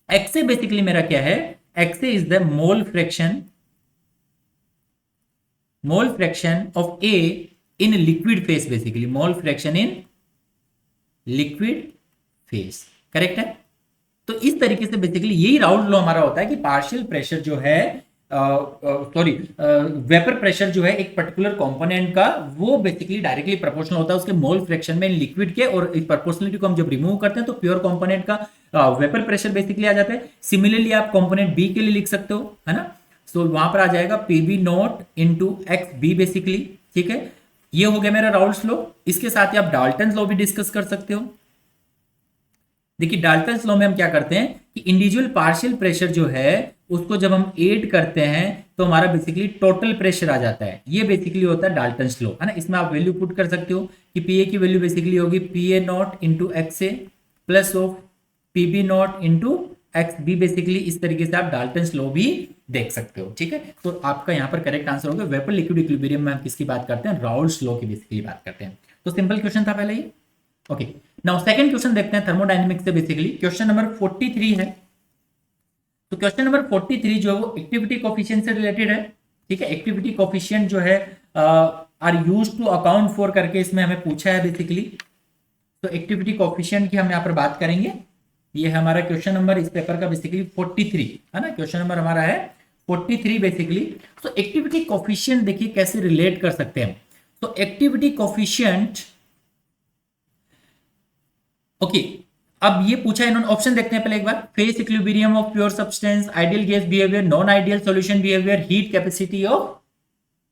एक्सए बेसिकली मेरा क्या है, X A is the mole fraction, mole fraction of A in liquid phase, basically mole fraction in liquid phase, correct है। तो इस तरीके से बेसिकली यही राउल्स लॉ हमारा होता है कि पार्शियल प्रेशर जो है, सॉरी वेपर प्रेशर जो है एक पर्टिकुलर कंपोनेंट का वो बेसिकली डायरेक्टली प्रोपोर्शनल होता है उसके मोल फ्रैक्शन में लिक्विड के, और इस प्रोपोर्शनलिटी को हम जब रिमूव करते हैं तो प्योर कंपोनेंट का वेपर प्रेशर बेसिकली आ जाता है। सिमिलरली आप कंपोनेंट बी के लिए लिख सकते हो, है ना, तो वहां पर आ जाएगा PB naught into X B basically, ठीक है। ये हो गया मेरा राउल्स लॉ। इसके साथ ही आप डाल्टन्स लॉ भी डिस्कस कर सकते हो। देखिए डाल्टन्स लॉ में हम क्या करते हैं कि इंडिविजुअल पार्शियल प्रेशर जो है उसको जब हम ऐड करते हैं तो हमारा बेसिकली टोटल प्रेशर आ जाता है, ये बेसिकली होता है डाल्टन्स लॉ, है ना। इसमें आप वैल्यू पुट कर सकते हो कि पीए की वैल्यू बेसिकली होगी P A naught into X A plus of PB naught into X B, basically इस तरीके से आप डाल्टन्स लॉ भी देख सकते हो, ठीक है। तो आपका यहाँ पर करेक्ट आंसर होगा वेपर लिक्विड इक्विलिब्रियम में हम किसकी बात करते हैं, राउल्स लॉ की बेसिकली बात करते हैं। तो सिंपल क्वेश्चन था पहले ही, ओके। नाउ सेकंड क्वेश्चन देखते हैं थर्मोडायनेमिक्स से, बेसिकली क्वेश्चन नंबर 43 है। तो क्वेश्चन नंबर 43 जो है वो एक्टिविटी कोफिशिएंट से रिलेटेड है, ठीक है। एक्टिविटी कोफिशिएंट जो है are used to account for करके इसमें हमें पूछा है बेसिकली। तो एक्टिविटी कोफिशिएंट की हम यहाँ पर बात करेंगे। ये है हमारा क्वेश्चन नंबर इस पेपर का बेसिकली 43, है ना, क्वेश्चन नंबर हमारा है 43 बेसिकली। तो एक्टिविटी कोफिशिएंट देखिए कैसे रिलेट कर सकते हैं। तो एक्टिविटी कोफिशिएंट, ओके, अब ये पूछा है इन्होंने, ऑप्शन देखते हैं पहले एक बार। Phase equilibrium of pure substance, ideal gas behaviour, non ideal solution behaviour, heat capacity of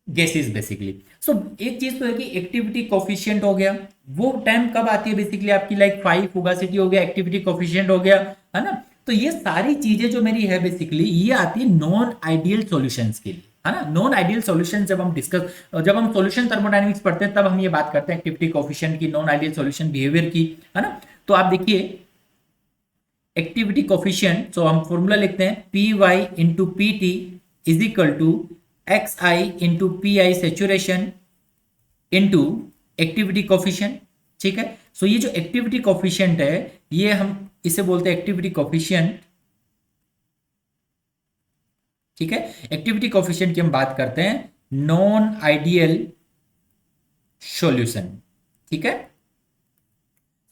gases basically. So एक चीज तो है कि एक्टिविटी कोफिशिएंट हो गया, वो टाइम कब आती है बेसिकली आपकी, लाइक 5 फुगासिटी हो गया, एक्टिविटी कोफिशिएंट हो गया, है ना। तो ये सारी चीजें जो मेरी है बेसिकली ये आती है नॉन आइडियल सॉल्यूशंस के लिए, है ना। नॉन आइडियल सॉल्यूशन जब हम सॉल्यूशन थर्मोडायनेमिक्स पढ़ते हैं तब हम ये बात करते हैं एक्टिविटी कोफिशिएंट की, नॉन आइडियल सॉल्यूशन बिहेवियर की, है ना। तो आप देखिए एक्टिविटी कोफिशिएंट, तो हम फॉर्मूला लिखते हैं P Y into P T is equal to X I into P I saturation into activity coefficient, ठीक है। सो ये जो एक्टिविटी कोफिशिएंट है ये हम इसे बोलते हैं एक्टिविटी कोफिशिएंट, ठीक है। एक्टिविटी कोफिशिएंट की हम बात करते हैं नॉन आइडियल सॉल्यूशन, ठीक है।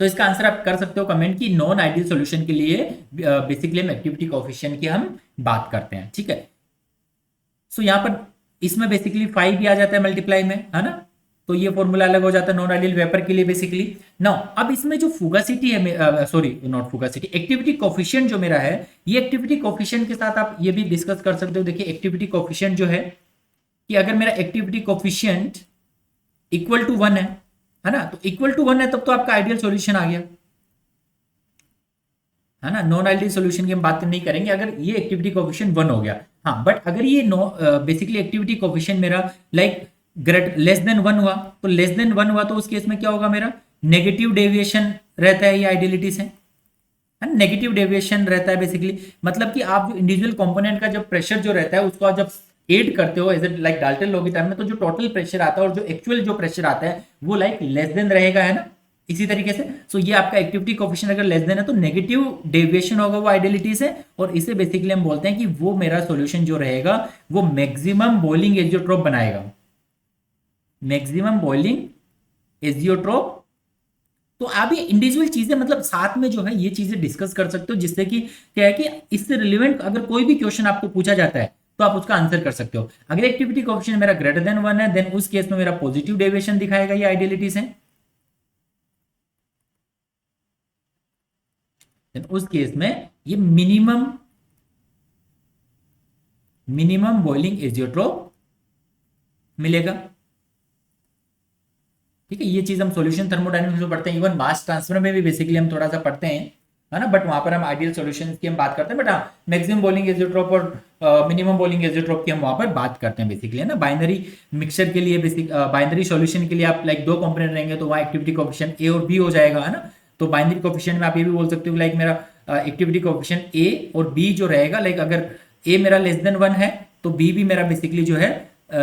तो इसका आंसर आप कर सकते हो कमेंट की नॉन आइडियल सॉल्यूशन के लिए बेसिकली हम एक्टिविटी कोएफिशिएंट की हम बात करते हैं, ठीक है। सो यहाँ पर इसमें बेसिकली 5 भी आ जाता है मल्टीप्लाई में, है ना, तो ये फॉर्मूला अलग हो जाता है नॉन आइडियल वेपर के लिए बेसिकली। नाउ अब इसमें जो फुगासिटी है, सॉरी नॉट फुगासिटी, एक्टिविटी कोएफिशिएंट जो मेरा है, ये एक्टिविटी कोएफिशिएंट के साथ आप ये भी डिस्कस कर सकते हो। देखिए एक्टिविटी कोएफिशिएंट जो है कि अगर मेरा एक्टिविटी कोएफिशिएंट इक्वल टू 1 है ना, तो इक्वल टू 1 है तब तो आपका आइडियल सॉल्यूशन आ गया, है ना। नॉन आइडियल सॉल्यूशन की हम बात नहीं करेंगे अगर ये एक्टिविटी कोएफिशिएंट 1 हो गया। हाँ, बट अगर ये बेसिकली एक्टिविटी कोएफिशिएंट मेरा लाइक लेस देन 1 हुआ, तो लेस देन 1 हुआ तो उस केस में क्या होगा, मेरा नेगेटिव डेविएशन रहता है, ये आइडियलिटी से है, नेगेटिव डेविएशन रहता है बेसिकली। मतलब कि आप जो इंडिविजुअल कंपोनेंट का जब प्रेशर जो रहता है उसको आप जब एड करते हो as a like Dalton law की टर्म में, तो जो टोटल प्रेशर आता है और जो एक्चुअल जो प्रेशर आता है वो लाइक लेस देन रहेगा, है ना, इसी तरीके से। सो ये आपका एक्टिविटी कोएफिशिएंट अगर लेस देन है तो नेगेटिव डेविएशन होगा वो आइडियलिटी से, और इसे बेसिकली हम बोलते हैं कि वो मेरा सॉल्यूशन जो रहेगा वो मैक्सिमम बॉइलिंग एजियोट्रोप बनाएगा, मैक्सिमम बॉइलिंग एजियोट्रोप। तो आप ये इंडिविजुअल चीजें मतलब साथ में जो है ये चीजें डिस्कस कर सकते हो, जिससे कि क्या है कि इससे रिलेवेंट अगर कोई भी क्वेश्चन आपको पूछा जाता है तो आप उसका आंसर कर सकते हो। अगर एक्टिविटी कोएफिशिएंट मेरा ग्रेटर देन 1 है देन उस केस में मेरा पॉजिटिव डेविएशन दिखाएगा ये आइडियलिटी से, उस केस में ये मिनिमम बॉइलिंग एजियोट्रोप मिलेगा, ठीक है। ये चीज हम सॉल्यूशन थर्मोडायनेमिक्स में पढ़ते हैं, इवन मास ट्रांसफर में भी बेसिकली हम थोड़ा सा पढ़ते हैं, है ना, बट वहां पर हम आइडियल सॉल्यूशंस की हम बात करते हैं, बट हाँ मैक्सिमम बॉइलिंग एजियोट्रोप और मिनिमम बॉइलिंग एजियोट्रोप की हम वहां पर बात करते हैं बेसिकली, है ना। बाइनरी मिक्सचर के लिए बेसिक बाइनरी सॉल्यूशन के लिए आप लाइक 2 कंपोनेंट रहेंगे तो वहाँ एक्टिविटी कोएफिशिएंट ए और बी हो जाएगा, है ना। तो बाइनरी कोएफिशिएंट में आप ये भी बोल सकते हो लाइक मेरा एक्टिविटी कोएफिशिएंट ए और बी जो रहेगा, लाइक अगर ए मेरा लेस देन 1 है तो बी भी मेरा बेसिकली जो है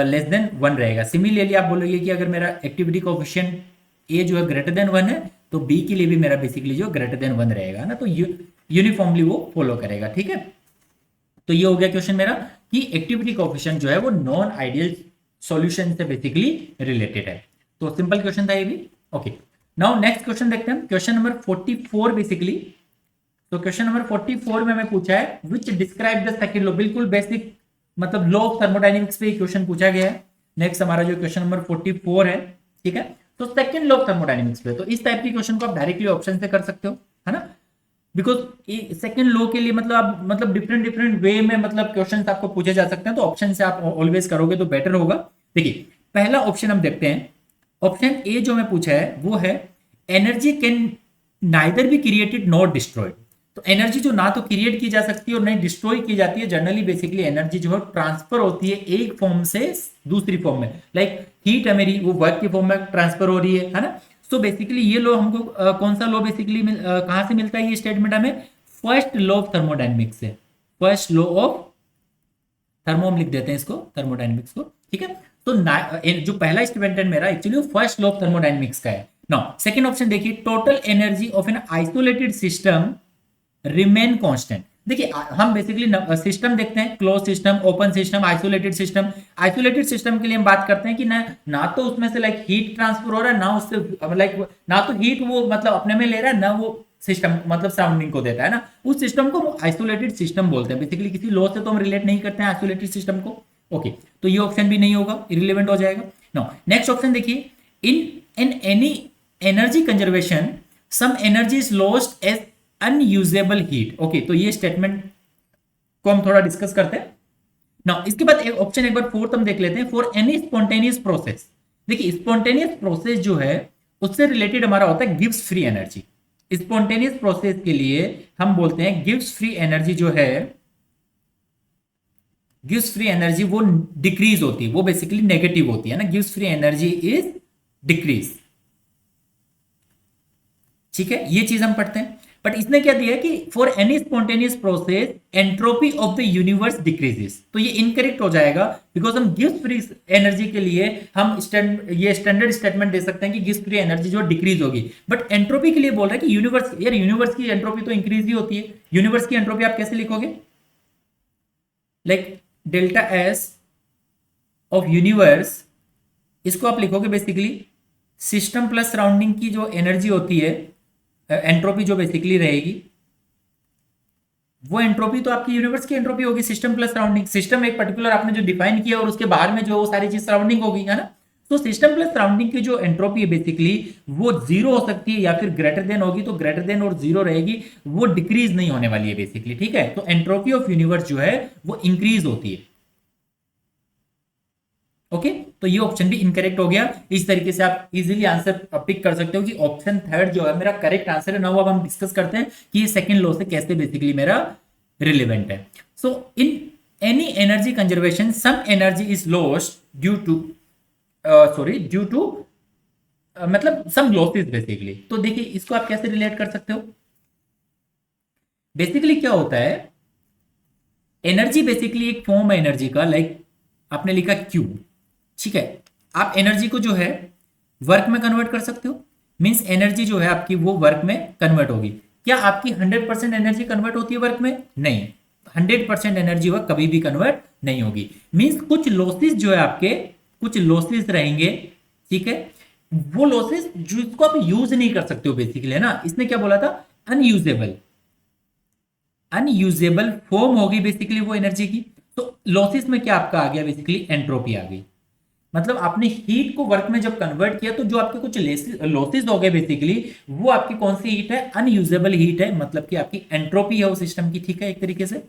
लेस देन 1 रहेगा। सिमिलरली आप बोलोगे कि अगर मेरा एक्टिविटी कोएफिशिएंट ए जो है ग्रेटर देन 1 है तो बी के लिए भी मेरा बेसिकली जो ग्रेटर देन 1 रहेगा ना, तो यूनिफॉर्मली वो फॉलो करेगा, ठीक है। तो ये हो गया क्वेश्चन मेरा कि एक्टिविटी कोएफिशिएंट जो है वो नॉन आइडियल सॉल्यूशन से बेसिकली रिलेटेड है। तो सिंपल क्वेश्चन था ये भी, ओके। नाउ नेक्स्ट क्वेश्चन देखते हैं, क्वेश्चन नंबर 44 बेसिकली। तो क्वेश्चन नंबर 44 में हमें पूछा है विच डिस्क्राइब द सेकंड लॉ, बिल्कुल बेसिक मतलब लॉ ऑफ थर्मोडायनेमिक्स पे क्वेश्चन पूछा गया है। नेक्स्ट हमारा जो क्वेश्चन नंबर 44 है, ठीक है, तो सेकंड लॉ ऑफ थर्मोडायनेमिक्स पे। तो इस टाइप के क्वेश्चन को आप डायरेक्टली ऑप्शन से कर सकते हो, है ना, बिकॉज सेकंड लॉ के लिए मतलब आप मतलब डिफरेंट वे में मतलब क्वेश्चंस आपको पूछे जा सकते हैं, तो ऑप्शन से आप ऑलवेज करोगे तो बेटर होगा। देखिए पहला ऑप्शन हम देखते हैं, ऑप्शन ए जो मैं पूछा है वो है energy can neither be created not destroyed. तो एनर्जी जो ना तो क्रिएट की जा सकती है और नहीं डिस्ट्रॉय की जाती है, जनरली बेसिकली एनर्जी जो है ट्रांसफर होती है एक फॉर्म से दूसरी फॉर्म में, लाइक हीट है मेरी वो वर्क की फॉर्म में ट्रांसफर हो रही है ना। सो बेसिकली ये लॉ हमको कौन सा लॉ बेसिकली कहां से मिलता है, ये स्टेटमेंट हमें फर्स्ट लॉ ऑफ थर्मोडायनेमिक्स से, फर्स्ट लॉ ऑफ थर्मो हम लिख देते हैं इसको थर्मोडायनेमिक्स को, ठीक है। तो जो पहला स्टेटमेंट है मेरा actually first law of thermodynamics का है। नाउ सेकंड ऑप्शन देखिए, total energy of an isolated system remain constant. देखिए हम बेसिकली सिस्टम देखते हैं, close system, open system, isolated system. Isolated system के लिए हम बात करते हैं कि ना तो उसमें से लाइक हीट ट्रांसफर हो रहा है, ना उससे लाइक ना तो हीट वो मतलब अपने में ले रहा है, ना वो सिस्टम मतलब सराउंडिंग को देता है ना, उस सिस्टम को आइसोलेटेड सिस्टम बोलते हैं बेसिकली। किसी लॉ से तो हम रिलेट नहीं करते हैं आइसोलेटेड सिस्टम को, ओके। तो ये ऑप्शन भी नहीं होगा, इरिलेवेंट हो जाएगा। नो नेक्स्ट ऑप्शन देखिए, in any energy conservation some energy is lost as unusable heat, okay. तो ये स्टेटमेंट को हम थोड़ा डिस्कस करते हैं ना। इसके बाद एक ऑप्शन एक बार फोर्थ हम देख लेते हैं, फॉर एनी स्पॉन्टेनियस प्रोसेस। देखिए स्पॉन्टेनियस प्रोसेस जो है उससे रिलेटेड हमारा होता है gives free energy. Spontaneous process के लिए हम बोलते हैं गिव्स फ्री एनर्जी जो है, गिव्स फ्री एनर्जी वो डिक्रीज होती है, वो बेसिकली नेगेटिव होती है ना, gives free energy is decrease, ठीक है। ये चीज हम पढ़ते हैं, बट इसने क्या दिया कि for any spontaneous process entropy of the universe decreases. तो ये इनकरेक्ट हो जाएगा, बिकॉज हम गिव्स फ्री एनर्जी के लिए हम ये स्टैंडर्ड स्टेटमेंट दे सकते हैं कि गिव्स फ्री एनर्जी जो डिक्रीज होगी, बट एंट्रोपी के लिए बोल रहा है कि यूनिवर्स, यार यूनिवर्स की एंट्रोपी तो इंक्रीज ही होती है। यूनिवर्स की एंट्रोपी आप कैसे लिखोगे, like delta S of universe, इसको आप लिखोगे बेसिकली सिस्टम प्लस सराउंडिंग की जो एनर्जी होती है एंट्रोपी जो बेसिकली रहेगी वो एंट्रोपी तो आपकी यूनिवर्स की एंट्रोपी होगी, सिस्टम प्लस सराउंडिंग। सिस्टम एक पर्टिकुलर आपने जो डिफाइन किया और उसके बाहर में जो वो सारी चीज सराउंडिंग होगी, है ना। तो सिस्टम प्लस सराउंडिंग की जो एंट्रोपी है बेसिकली वो जीरो हो सकती है या फिर ग्रेटर देन होगी, तो ग्रेटर देन और जीरो रहेगी, वो डिक्रीज नहीं होने वाली है बेसिकली, ठीक है। तो एंट्रोपी ऑफ यूनिवर्स जो है वो इंक्रीज होती है। ओके, तो ये ऑप्शन भी इनकरेक्ट हो गया। इस तरीके से आप इजीली आंसर पिक कर सकते हो कि ऑप्शन थर्ड जो है मेरा करेक्ट आंसर है। नाउ अब हम डिस्कस करते हैं कि ये सेकंड लॉ से कैसे बेसिकली मेरा रिलेवेंट है। So in any energy conservation some energy is lost due to due to मतलब सम लॉसेस बेसिकली। तो देखिए इसको आप कैसे रिलेट कर सकते हो। बेसिकली क्या होता है, एनर्जी बेसिकली एक फॉर्म है एनर्जी का, लाइक आपने लिखा क्यू, ठीक है। आप एनर्जी को जो है वर्क में कन्वर्ट कर सकते हो, मींस एनर्जी जो है आपकी वो वर्क में कन्वर्ट होगी। क्या आपकी 100% एनर्जी कन्वर्ट होती है वर्क में? नहीं, 100% एनर्जी वर्क कभी भी कन्वर्ट नहीं होगी। मींस कुछ लॉसेस जो है आपके, कुछ लॉसेस रहेंगे, ठीक है। वो लॉसेस जिसको आप यूज नहीं कर सकते हो बेसिकली, है ना। इसने क्या बोला था, अनयूजेबल, अनयूजेबल फॉर्म होगी बेसिकली वो एनर्जी की। तो लॉसेस में क्या आपका आ गया बेसिकली, एंट्रोपी आ गई। मतलब आपने हीट को वर्क में जब कन्वर्ट किया तो जो आपके कुछ लॉसेस हो गए बेसिकली, वो आपकी कौन सी हीट है, अनयूजेबल हीट है, मतलब कि आपकी एंट्रोपी है उस सिस्टम की, ठीक है, एक तरीके से।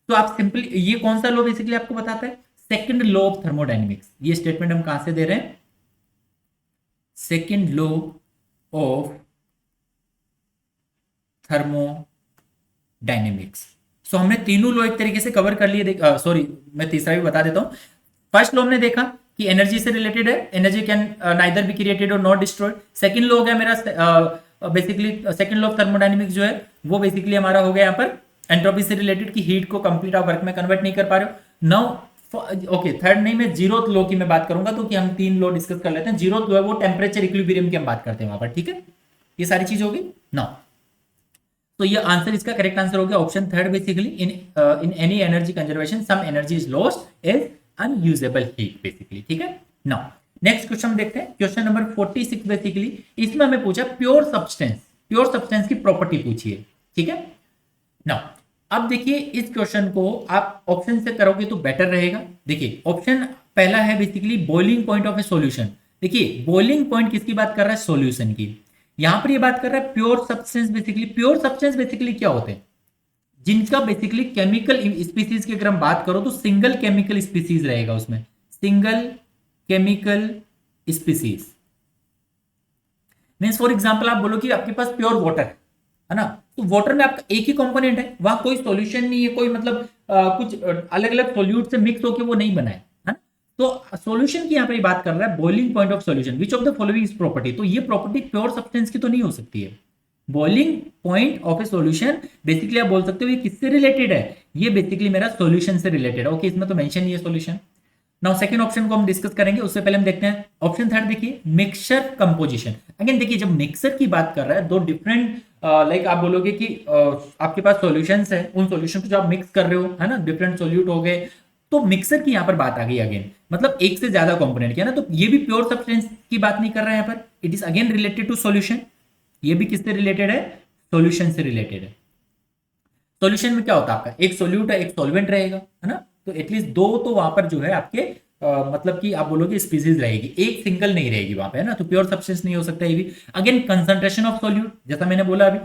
तो आप सिंपली, ये कौन सा लॉ बेसिकली आपको बताता है, सेकंड लॉ ऑफ थर्मोडायनेमिक्स। ये स्टेटमेंट हम कहां से दे रहे हैं, सेकंड लॉ ऑफ थर्मोडायनेमिक्स। सो हमने तीनों लॉ एक तरीके से कवर कर लिए। सॉरी, मैं तीसरा भी बता देता हूं। फर्स्ट लॉ हमने देखा कि एनर्जी से रिलेटेड है, energy can neither be created और नॉट डिस्ट्रॉयड। सेकंड लॉ हो गया मेरा basically, second law of thermodynamics जो है वो बेसिकली हमारा हो गया यहाँ पर एंट्रोपी से रिलेटेड, कि हीट को कंप्लीट आप वर्क में कन्वर्ट नहीं कर पा रहे हो। नाउ ओके, थर्ड नहीं, मैं जीरोथ लॉ की मैं बात करूंगा, तो कि हम तीन लॉ डिस्कस कर लेते हैं। जीरोथ लॉ है वो टेम्परेचर इक्विलिब्रियम की हम बात करते हैं वहां पर, ठीक है। ये सारी चीज होगी नाउ। तो ये आंसर, इसका करेक्ट आंसर हो गया option third basically, in any energy conservation some energy is lost is unusable heat basically, ठीक है। नाउ नेक्स्ट क्वेश्चन देखते हैं, क्वेश्चन नंबर 46 बेसिकली। इसमें हमें पूछा प्योर सब्सटेंस, प्योर सब्सटेंस की प्रॉपर्टी पूछी है, ठीक है। नाउ अब देखिए इस क्वेश्चन को आप ऑप्शन से करोगे तो बेटर रहेगा। देखिए ऑप्शन पहला है basically boiling point of A solution. देखिए बॉइलिंग पॉइंट किसकी बात कर रहा है, सॉल्यूशन की। यहां पर ये बात कर रहा है pure substance basically. Pure substance basically क्या होते हैं, जिनका बेसिकली केमिकल स्पीसीज की अगर हम बात करो तो सिंगल केमिकल स्पीसीज रहेगा उसमें, single chemical species. Means for example आप बोलो कि आपके पास प्योर वाटर है ना, तो वाटर में आपका एक ही कंपोनेंट है, वहां कोई सॉल्यूशन नहीं है, कोई मतलब कुछ अलग अलग सॉल्यूट से मिक्स होकर वो नहीं बना है ना। तो सॉल्यूशन की यहां पर बात कर रहा है boiling point of solution, which of the following is property. तो ये प्रॉपर्टी प्योर सब्सटेंस की तो नहीं हो सकती है। Boiling point of A solution basically आप बोल सकते हो ये किससे रिलेटेड है, ये बेसिकली मेरा सॉल्यूशन से रिलेटेड है। ओके, इसमें तो मेंशन ही है सॉल्यूशन। नाउ सेकंड ऑप्शन को हम डिस्कस करेंगे, उससे पहले हम देखते हैं ऑप्शन थर्ड। देखिए मिक्सचर कंपोजिशन। अगेन देखिए जब मिक्सर की बात कर रहा है, दो डिफरेंट लाइक आप बोलोगे कि आपके पास सॉल्यूशंस है, उन सॉल्यूशन को जो आप मिक्स कर रहे हो, है ना, डिफरेंट सॉल्यूट हो गए, तो मिक्सर की यहां पर बात आ गई अगेन, मतलब एक से ज्यादा कंपोनेंट की, है ना। तो ये भी प्योर सब्सटेंस की बात नहीं कर रहा है यहाँ पर, it is again related to solution. ये भी किससे रिलेटेड है, सॉल्यूशन से रिलेटेड है। सॉल्यूशन में क्या होता है आपका, एक सॉल्यूट है, एक सॉल्वेंट रहेगा, है ना। तो एटलीस्ट दो तो वहां पर जो है आपके मतलब कि आप बोलोगे स्पीसीज रहेगी, एक सिंगल नहीं रहेगी वहां पे, है ना। तो प्योर सब्सटेंस नहीं हो सकता ये भी। अगेन कंसंट्रेशन ऑफ सॉल्यूट, जैसा मैंने बोला अभी,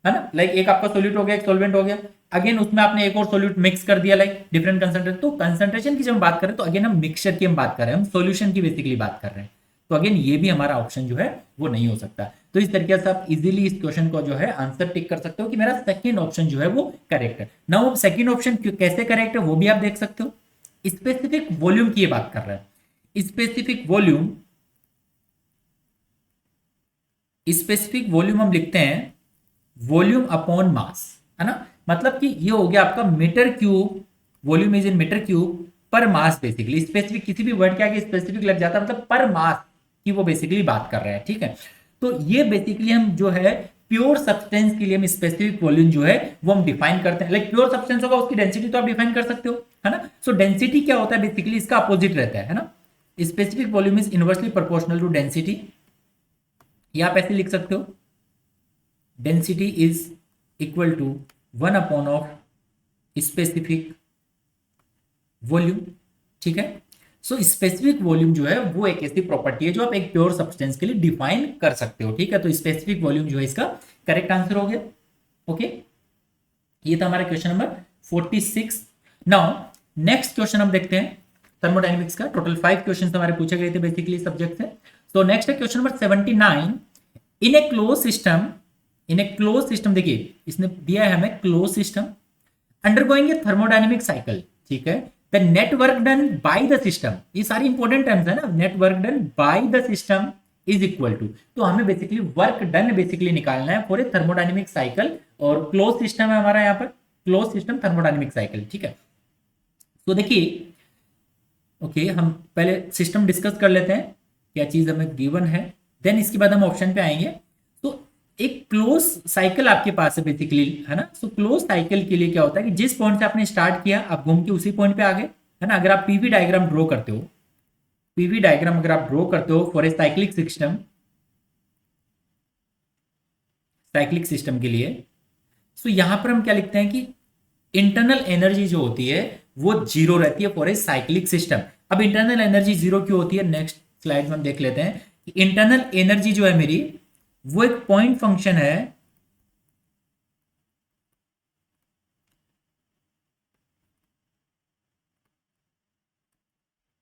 है ना, लाइक एक आपका सॉल्यूट हो गया, एक सॉल्वेंट हो गया, अगेन उसमें आपने एक और सॉल्यूट मिक्स कर दिया, लाइक डिफरेंट कंसंट्रेशन। तो कंसंट्रेशन की जब हम बात करें तो अगेन हम मिक्सचर की हम बात कर रहे हैं, हम सॉल्यूशन की बेसिकली बात कर रहे हैं। तो अगेन ये भी हमारा ऑप्शन जो है वो नहीं हो सकता। तो इस तरीके से आप इजीली इस क्वेश्चन को जो है आंसर टिक कर सकते हो कि मेरा सेकंड ऑप्शन जो है वो करेक्ट है। नाउ सेकंड ऑप्शन कैसे करेक्ट है वो भी आप देख सकते हो। स्पेसिफिक वॉल्यूम की बात कर रहा है, स्पेसिफिक वॉल्यूम, स्पेसिफिक वॉल्यूम हम लिखते हैं वॉल्यूम अपॉन मास, है ना। मतलब कि ये हो गया आपका metre cube, volume is in metre cube पर मास बेसिकली। स्पेसिफिक किसी भी वर्ड के आगे स्पेसिफिक लग जाता है, मतलब पर मास की वो बेसिकली बात कर रहा है, ठीक है। तो ये बेसिकली हम जो है प्योर सब्सटेंस के लिए हम स्पेसिफिक वॉल्यूम जो है वो हम डिफाइन करते हैं। लाइक प्योर सब्सटेंस होगा उसकी डेंसिटी तो आप डिफाइन कर सकते हो, है ना। सो डेंसिटी क्या होता है बेसिकली, इसका अपोजिट रहता है ना। Specific volume is inversely proportional to density, ये आप ऐसे लिख सकते हो, density is equal to 1 upon of specific volume. ठीक है, सो स्पेसिफिक वॉल्यूम जो है वो एक ऐसी प्रॉपर्टी है जो आप एक प्योर सब्सटेंस के लिए डिफाइन कर सकते हो। ठीक है, तो स्पेसिफिक वॉल्यूम जो है इसका करेक्ट आंसर हो गया। ओके, ये था हमारा question number 46। Now next question हम देखते हैं थर्मोडायनेमिक्स का। टोटल 5 क्वेश्चन हमारे पूछे गए थे बेसिकली सब्जेक्ट से। तो नेक्स्ट है question number 79। In a close system, देखिए इसने दिया है हमें close system undergoing a thermodynamic cycle. ठीक है, the net work done by the system, ये सारी इंपॉर्टेंट टर्म्स है ना, net work done by the system is equal to, तो हमें बेसिकली वर्क डन बेसिकली निकालना है फॉर ए थर्मोडायनेमिक साइकिल, और क्लोज सिस्टम है हमारा यहाँ पर, क्लोज सिस्टम थर्मोडायनेमिक साइकिल। ठीक है, तो देखिए ओके, हम पहले सिस्टम डिस्कस कर लेते हैं क्या चीज हमें गिवन है, देन इसके बाद हम ऑप्शन पे आएंगे। तो एक क्लोज साइकिल आपके पास है बेसिकली, है ना। सो क्लोज साइकिल के लिए क्या होता है कि जिस पॉइंट से आपने स्टार्ट किया आप घूम के उसी पॉइंट पे आ गए, है ना। अगर आप पीवी डायग्राम ड्रॉ करते हो, पीवी डायग्राम अगर आप ड्रॉ करते हो फॉर ए साइक्लिक सिस्टम के लिए, सो यहां पर हम क्या लिखते हैं कि इंटरनल एनर्जी जो होती है वो जीरो रहती है फॉर ए साइक्लिक सिस्टम। अब इंटरनल एनर्जी जीरो क्यों होती है, नेक्स्ट स्लाइड में हम देख लेते हैं कि इंटरनल एनर्जी जो है मेरी वो एक पॉइंट फंक्शन है,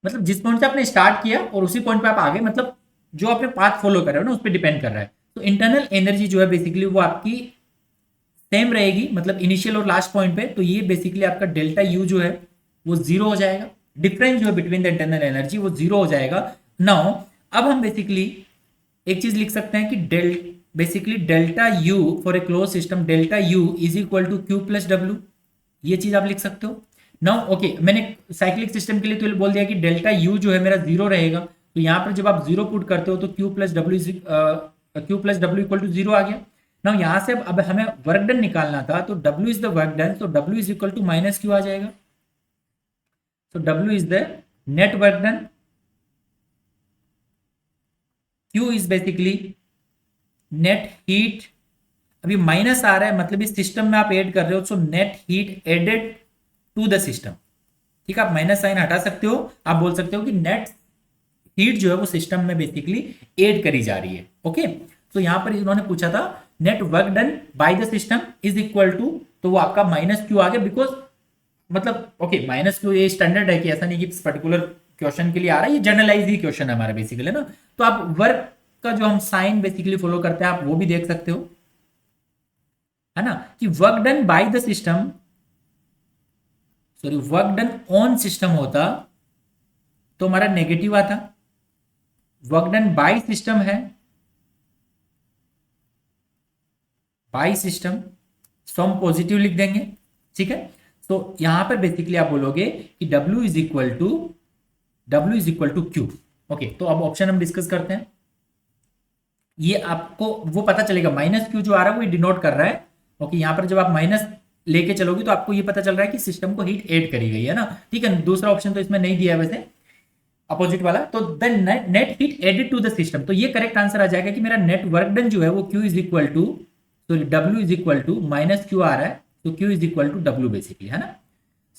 मतलब जिस पॉइंट से आपने स्टार्ट किया और उसी पॉइंट पे आप आ गए, मतलब जो आपने पाथ फॉलो कर रहे हो ना उस पर डिपेंड कर रहा है। तो इंटरनल एनर्जी जो है बेसिकली वो आपकी सेम रहेगी, मतलब इनिशियल और लास्ट पॉइंट पे। तो ये बेसिकली आपका डेल्टा यू जो है वो जीरो हो जाएगा, डिफरेंस जो है बिटवीन द इंटरनल एनर्जी वो जीरो हो जाएगा। नाउ अब हम बेसिकली एक चीज लिख सकते हैं कि basically delta U for a close system, delta U is equal to Q plus W, ये चीज आप लिख सकते हो। नाउ ओके, मैंने साइक्लिक सिस्टम के लिए तो बोल दिया कि डेल्टा यू जो है मेरा जीरो रहेगा, तो यहां पर जब आप जीरो पुट करते हो तो Q plus W equal to zero आ गया। नाउ यहां से अब हमें वर्क डन निकालना था, तो W is the work done, तो W is equal to minus Q आ जाएगा। तो W is the net work done, Q is basically net heat, अभी माइनस आ रहा है मतलब इस सिस्टम में आप ऐड कर रहे हो, so net heat added to the system. ठीक है, आप माइनस साइन हटा सकते हो, आप बोल सकते हो कि नेट हीट जो है वो सिस्टम में बेसिकली ऐड करी जा रही है। ओके, तो यहां पर इन्होंने पूछा था net work done by the system is equal to, तो वो आपका माइनस क्यू आ गया, बिकॉज मतलब ओके माइनस क्यू ये स्टैंडर्ड है कि ऐसा नहीं कि पर्टिकुलर क्वेश्चन के लिए आ रहा है, ये जनरलाइज ही क्वेश्चन है हमारा बेसिकली ना। तो आप वर्क का जो हम साइन बेसिकली फॉलो करते हैं आप वो भी देख सकते हो, है ना, कि work done by the system, sorry work done on system होता तो हमारा नेगेटिव आता, वर्क डन बाय सिस्टम है, बाय सिस्टम, तो हम पॉजिटिव लिख देंगे। ठीक है, तो यहां पर बेसिकली आप बोलोगे कि W is equal to Q. Okay, तो अब ऑप्शन हम डिस्कस करते हैं, ये आपको वो पता चलेगा माइनस क्यू जो आ रहा है वो डिनोट कर रहा है। ओके, यहां पर जब आप माइनस लेके चलोगे तो आपको ये पता चल रहा है कि सिस्टम को हीट ऐड करी गई है ना। ठीक है, दूसरा ऑप्शन तो इसमें नहीं दिया है वैसे, अपोजिट वाला, तो the net heat added to the system, तो ये करेक्ट आंसर आ जाएगा कि मेरा नेट वर्क डन जो है वो Q is equal to, sorry W is equal to minus Q आ रहा है, तो Q is equal to W basically, है ना।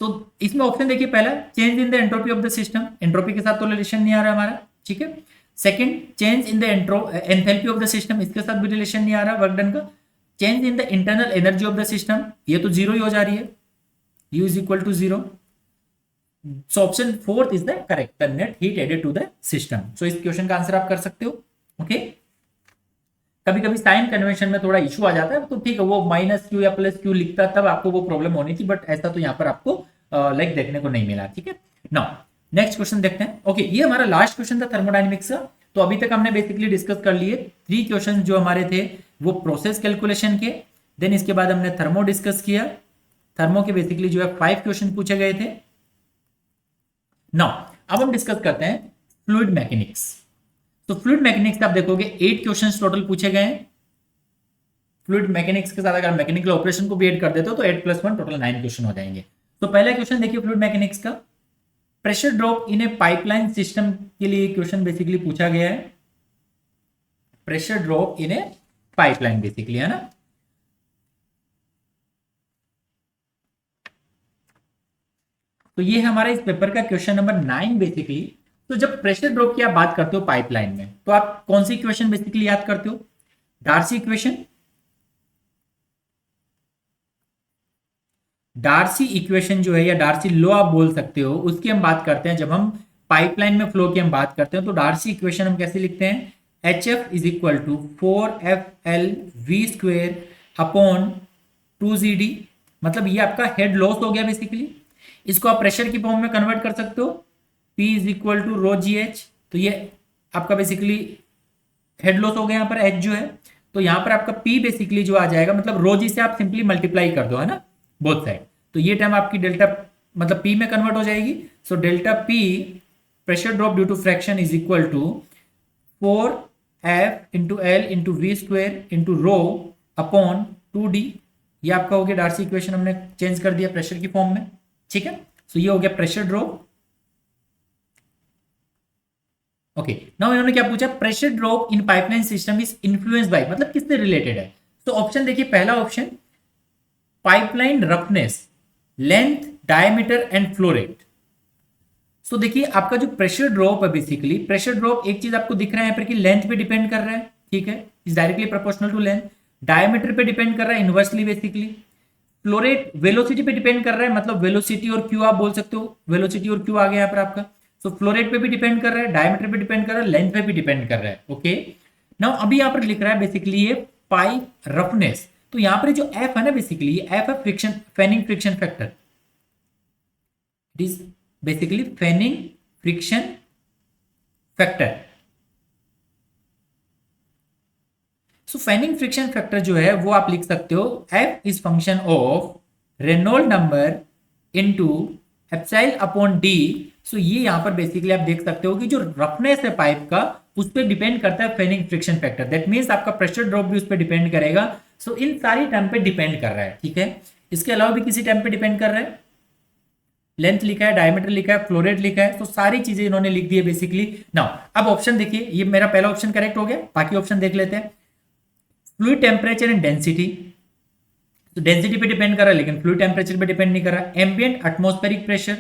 सो इसमें ऑप्शन देखिए, पहला change in the entropy of the system, entropy के साथ तो रिलेशन नहीं आ रहा हमारा। ठीक है, second change in the enthalpy of the system, इसके साथ भी रिलेशन नहीं आ रहा वर्क डन का। Change in the internal energy of the system, ये तो जीरो ही हो जा रही है, U is equal to zero. So option fourth is the correct, the net heat added to the system. So इस क्वेश्चन का आंसर आप कर सकते हो। ओके, कभी कभी साइन कन्वेंशन में थोड़ा इशू आ जाता है, तो ठीक है वो माइनस क्यू या प्लस क्यू लिखता तब आपको वो प्रॉब्लम होनी थी, बट ऐसा तो यहाँ पर आपको लाइक देखने को नहीं मिला। ठीक है, नाउ नेक्स्ट क्वेश्चन देखते हैं। ओके, ये हमारा लास्ट क्वेश्चन था थर्मोडायनेमिक्स का। तो अभी तक हमने बेसिकली डिस्कस कर लिए 3 क्वेश्चन जो हमारे थे वो प्रोसेस कैलकुलेशन के, देन इसके बाद हमने थर्मो डिस्कस किया, थर्मो के बेसिकली जो है 5 क्वेश्चन पूछे गए थे। नाउ अब हम डिस्कस करते हैं फ्लूइड मैकेनिक्स। तो फ्लूइड मैकेनिक्स आप देखोगे 8 क्वेश्चंस टोटल पूछे गए हैं। फ्लूइड मैकेनिक्स के साथ अगर मैकेनिकल ऑपरेशन को भी ऐड कर देते हो तो 8 + 1 टोटल 9 क्वेश्चन हो जाएंगे। तो पहला क्वेश्चन देखिए फ्लूइड मैकेनिक्स का, प्रेशर ड्रॉप इन ए पाइपलाइन सिस्टम के लिए क्वेश्चन बेसिकली पूछा गया है। प्रेशर ड्रॉप इन ए पाइपलाइन बेसिकली, है ना। तो ये है हमारा इस पेपर का क्वेश्चन नंबर 9 बेसिकली। तो जब प्रेशर ड्रॉप की आप बात करते हो पाइपलाइन में, तो आप कौन सी इक्वेशन बेसिकली याद करते हो? Darcy equation. डार्सी इक्वेशन जो है या डार्सी लॉ आप बोल सकते हो, उसकी हम बात करते हैं जब हम पाइपलाइन में फ्लो की हम बात करते हैं। तो डार्सी इक्वेशन हम कैसे लिखते हैं? HF is equal to 4FL V² upon 2ZD। मतलब ये आपका हेड लॉस हो गया बेसिकली। इसको आप प्रेशर की फॉर्म में कन्वर्ट कर सकते हो, P is equal to ρGH। तो ये आपका बेसिकली हेड लॉस हो गया यहाँ पर H जो है। तो यहाँ पर आपका P बेसिकली जो आ जाएगा, मतलब ρG से आप सिंपली मल्टीप्लाई कर दो, है ना, बोथ साइड। तो ये टर्म आपकी डेल्टा मतलब P में कन्वर्ट हो जाएगी। So delta P pressure drop due to friction is equal to 4F into L into V² into rho upon 2D। ये आपका हो गया डार्सी इक्वेशन, हमने चेंज कर दिया प्रेशर की फॉर्म में, ठीक है। सो ये हो गया प्रेशर ड्रॉप। ओके, नाउ इन्होंने क्या पूछा? Pressure drop in pipeline system is influenced by, मतलब किससे रिलेटेड है? तो ऑप्शन देखिए, पहला option pipeline roughness, length, diameter and flow rate. So देखिए आपका जो प्रेशर ड्रॉप है बेसिकली, प्रेशर ड्रॉप एक चीज आपको दिख रहा है यहाँ पर कि लेंथ पे डिपेंड कर रहा है, ठीक है, is directly proportional to length. Diameter पे डिपेंड कर रहा है inversely basically. Flow rate velocity पे डिपेंड कर रहा है, मतलब वेलोसिटी और क्यू आप बोल सकते हो, वेलोसिटी और क्यू आ गया यहाँ पर आपका। सो फ्लो रेट पे भी डिपेंड कर रहा है, डायमीटर पे डिपेंड कर रहा है, लेंथ पे भी डिपेंड कर रहा है। ओके, नाउ अभी यहाँ पर लिख रहा है बेसिकली ये पाइप रफनेस। तो यहाँ पर जो एफ है ना बेसिकली, एफ है friction, fanning friction factor. It is basically fanning friction factor. So fanning friction factor जो है वो आप लिख सकते हो, F is function of Reynold number into epsilon upon D. So ये यहां पर बेसिकली आप देख सकते हो कि जो रफनेस है पाइप का, उस पर डिपेंड करता है fanning friction factor. That means आपका प्रेशर ड्रॉप भी उस पर डिपेंड करेगा। सो इन सारी टर्म पे डिपेंड कर रहा है, ठीक है। इसके अलावा भी किसी टर्म पे डिपेंड कर रहा है, लेंथ लिखा है, डायमीटर लिखा है, फ्लो रेट लिखा है। तो सारी चीजें इन्होंने लिख दी है बेसिकली। नाउ अब ऑप्शन देखिए, ये मेरा पहला ऑप्शन करेक्ट हो गया, बाकी ऑप्शन देख लेते हैं। फ्लूइड टेम्परेचर एंड डेंसिटी, तो डेंसिटी पे डिपेंड कर रहा है लेकिन फ्लूइड टेम्परेचर पे डिपेंड नहीं कर रहा है। Ambient atmospheric pressure,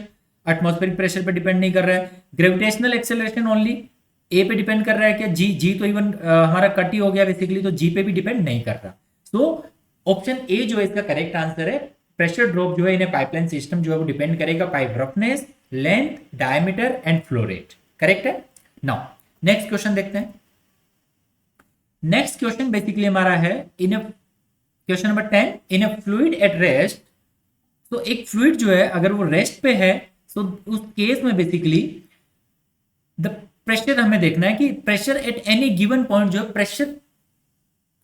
atmospheric pressure पे डिपेंड नहीं कर रहा है। ग्रेविटेशनल एक्सेलरेशन ओनली ए पे डिपेंड कर रहा है क्या? जी तो इवन हमारा कट ही हो गया बेसिकली, तो जी पे भी डिपेंड नहीं कर रहा। सो ऑप्शन ए जो है इसका करेक्ट आंसर है। प्रेशर ड्रॉप जो है इन्हें पाइपलाइन सिस्टम जो है वो डिपेंड करेगा pipe roughness, length, diameter and flow rate. Correct है। नाउ नेक्स्ट क्वेश्चन देखते हैं। नेक्स्ट क्वेश्चन बेसिकली हमारा है in question number 10, in a fluid at rest. तो एक फ्लूइड जो है अगर वो रेस्ट पे है, तो उस केस में बेसिकली द प्रेशर हमें देखना है कि pressure at any given point जो है प्रेशर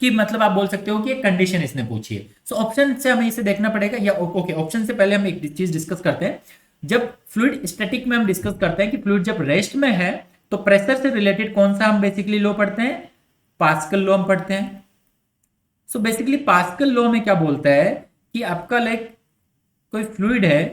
की, मतलब आप बोल सकते हो कि एक कंडीशन इसने पूछी है। सो ऑप्शन से हमें इसे देखना पड़ेगा, या ओके ऑप्शन से पहले हम एक चीज डिस्कस करते हैं। जब फ्लूइड स्टैटिक में हम डिस्कस करते हैं कि फ्लूइड जब रेस्ट में है तो प्रेशर से रिलेटेड कौन सा हम बेसिकली लॉ पढ़ते हैं? पास्कल लॉ हम पढ़ते हैं। सो बेसिकली पास्कल लॉ में क्या बोलता है कि आपका लाइक कोई फ्लूइड है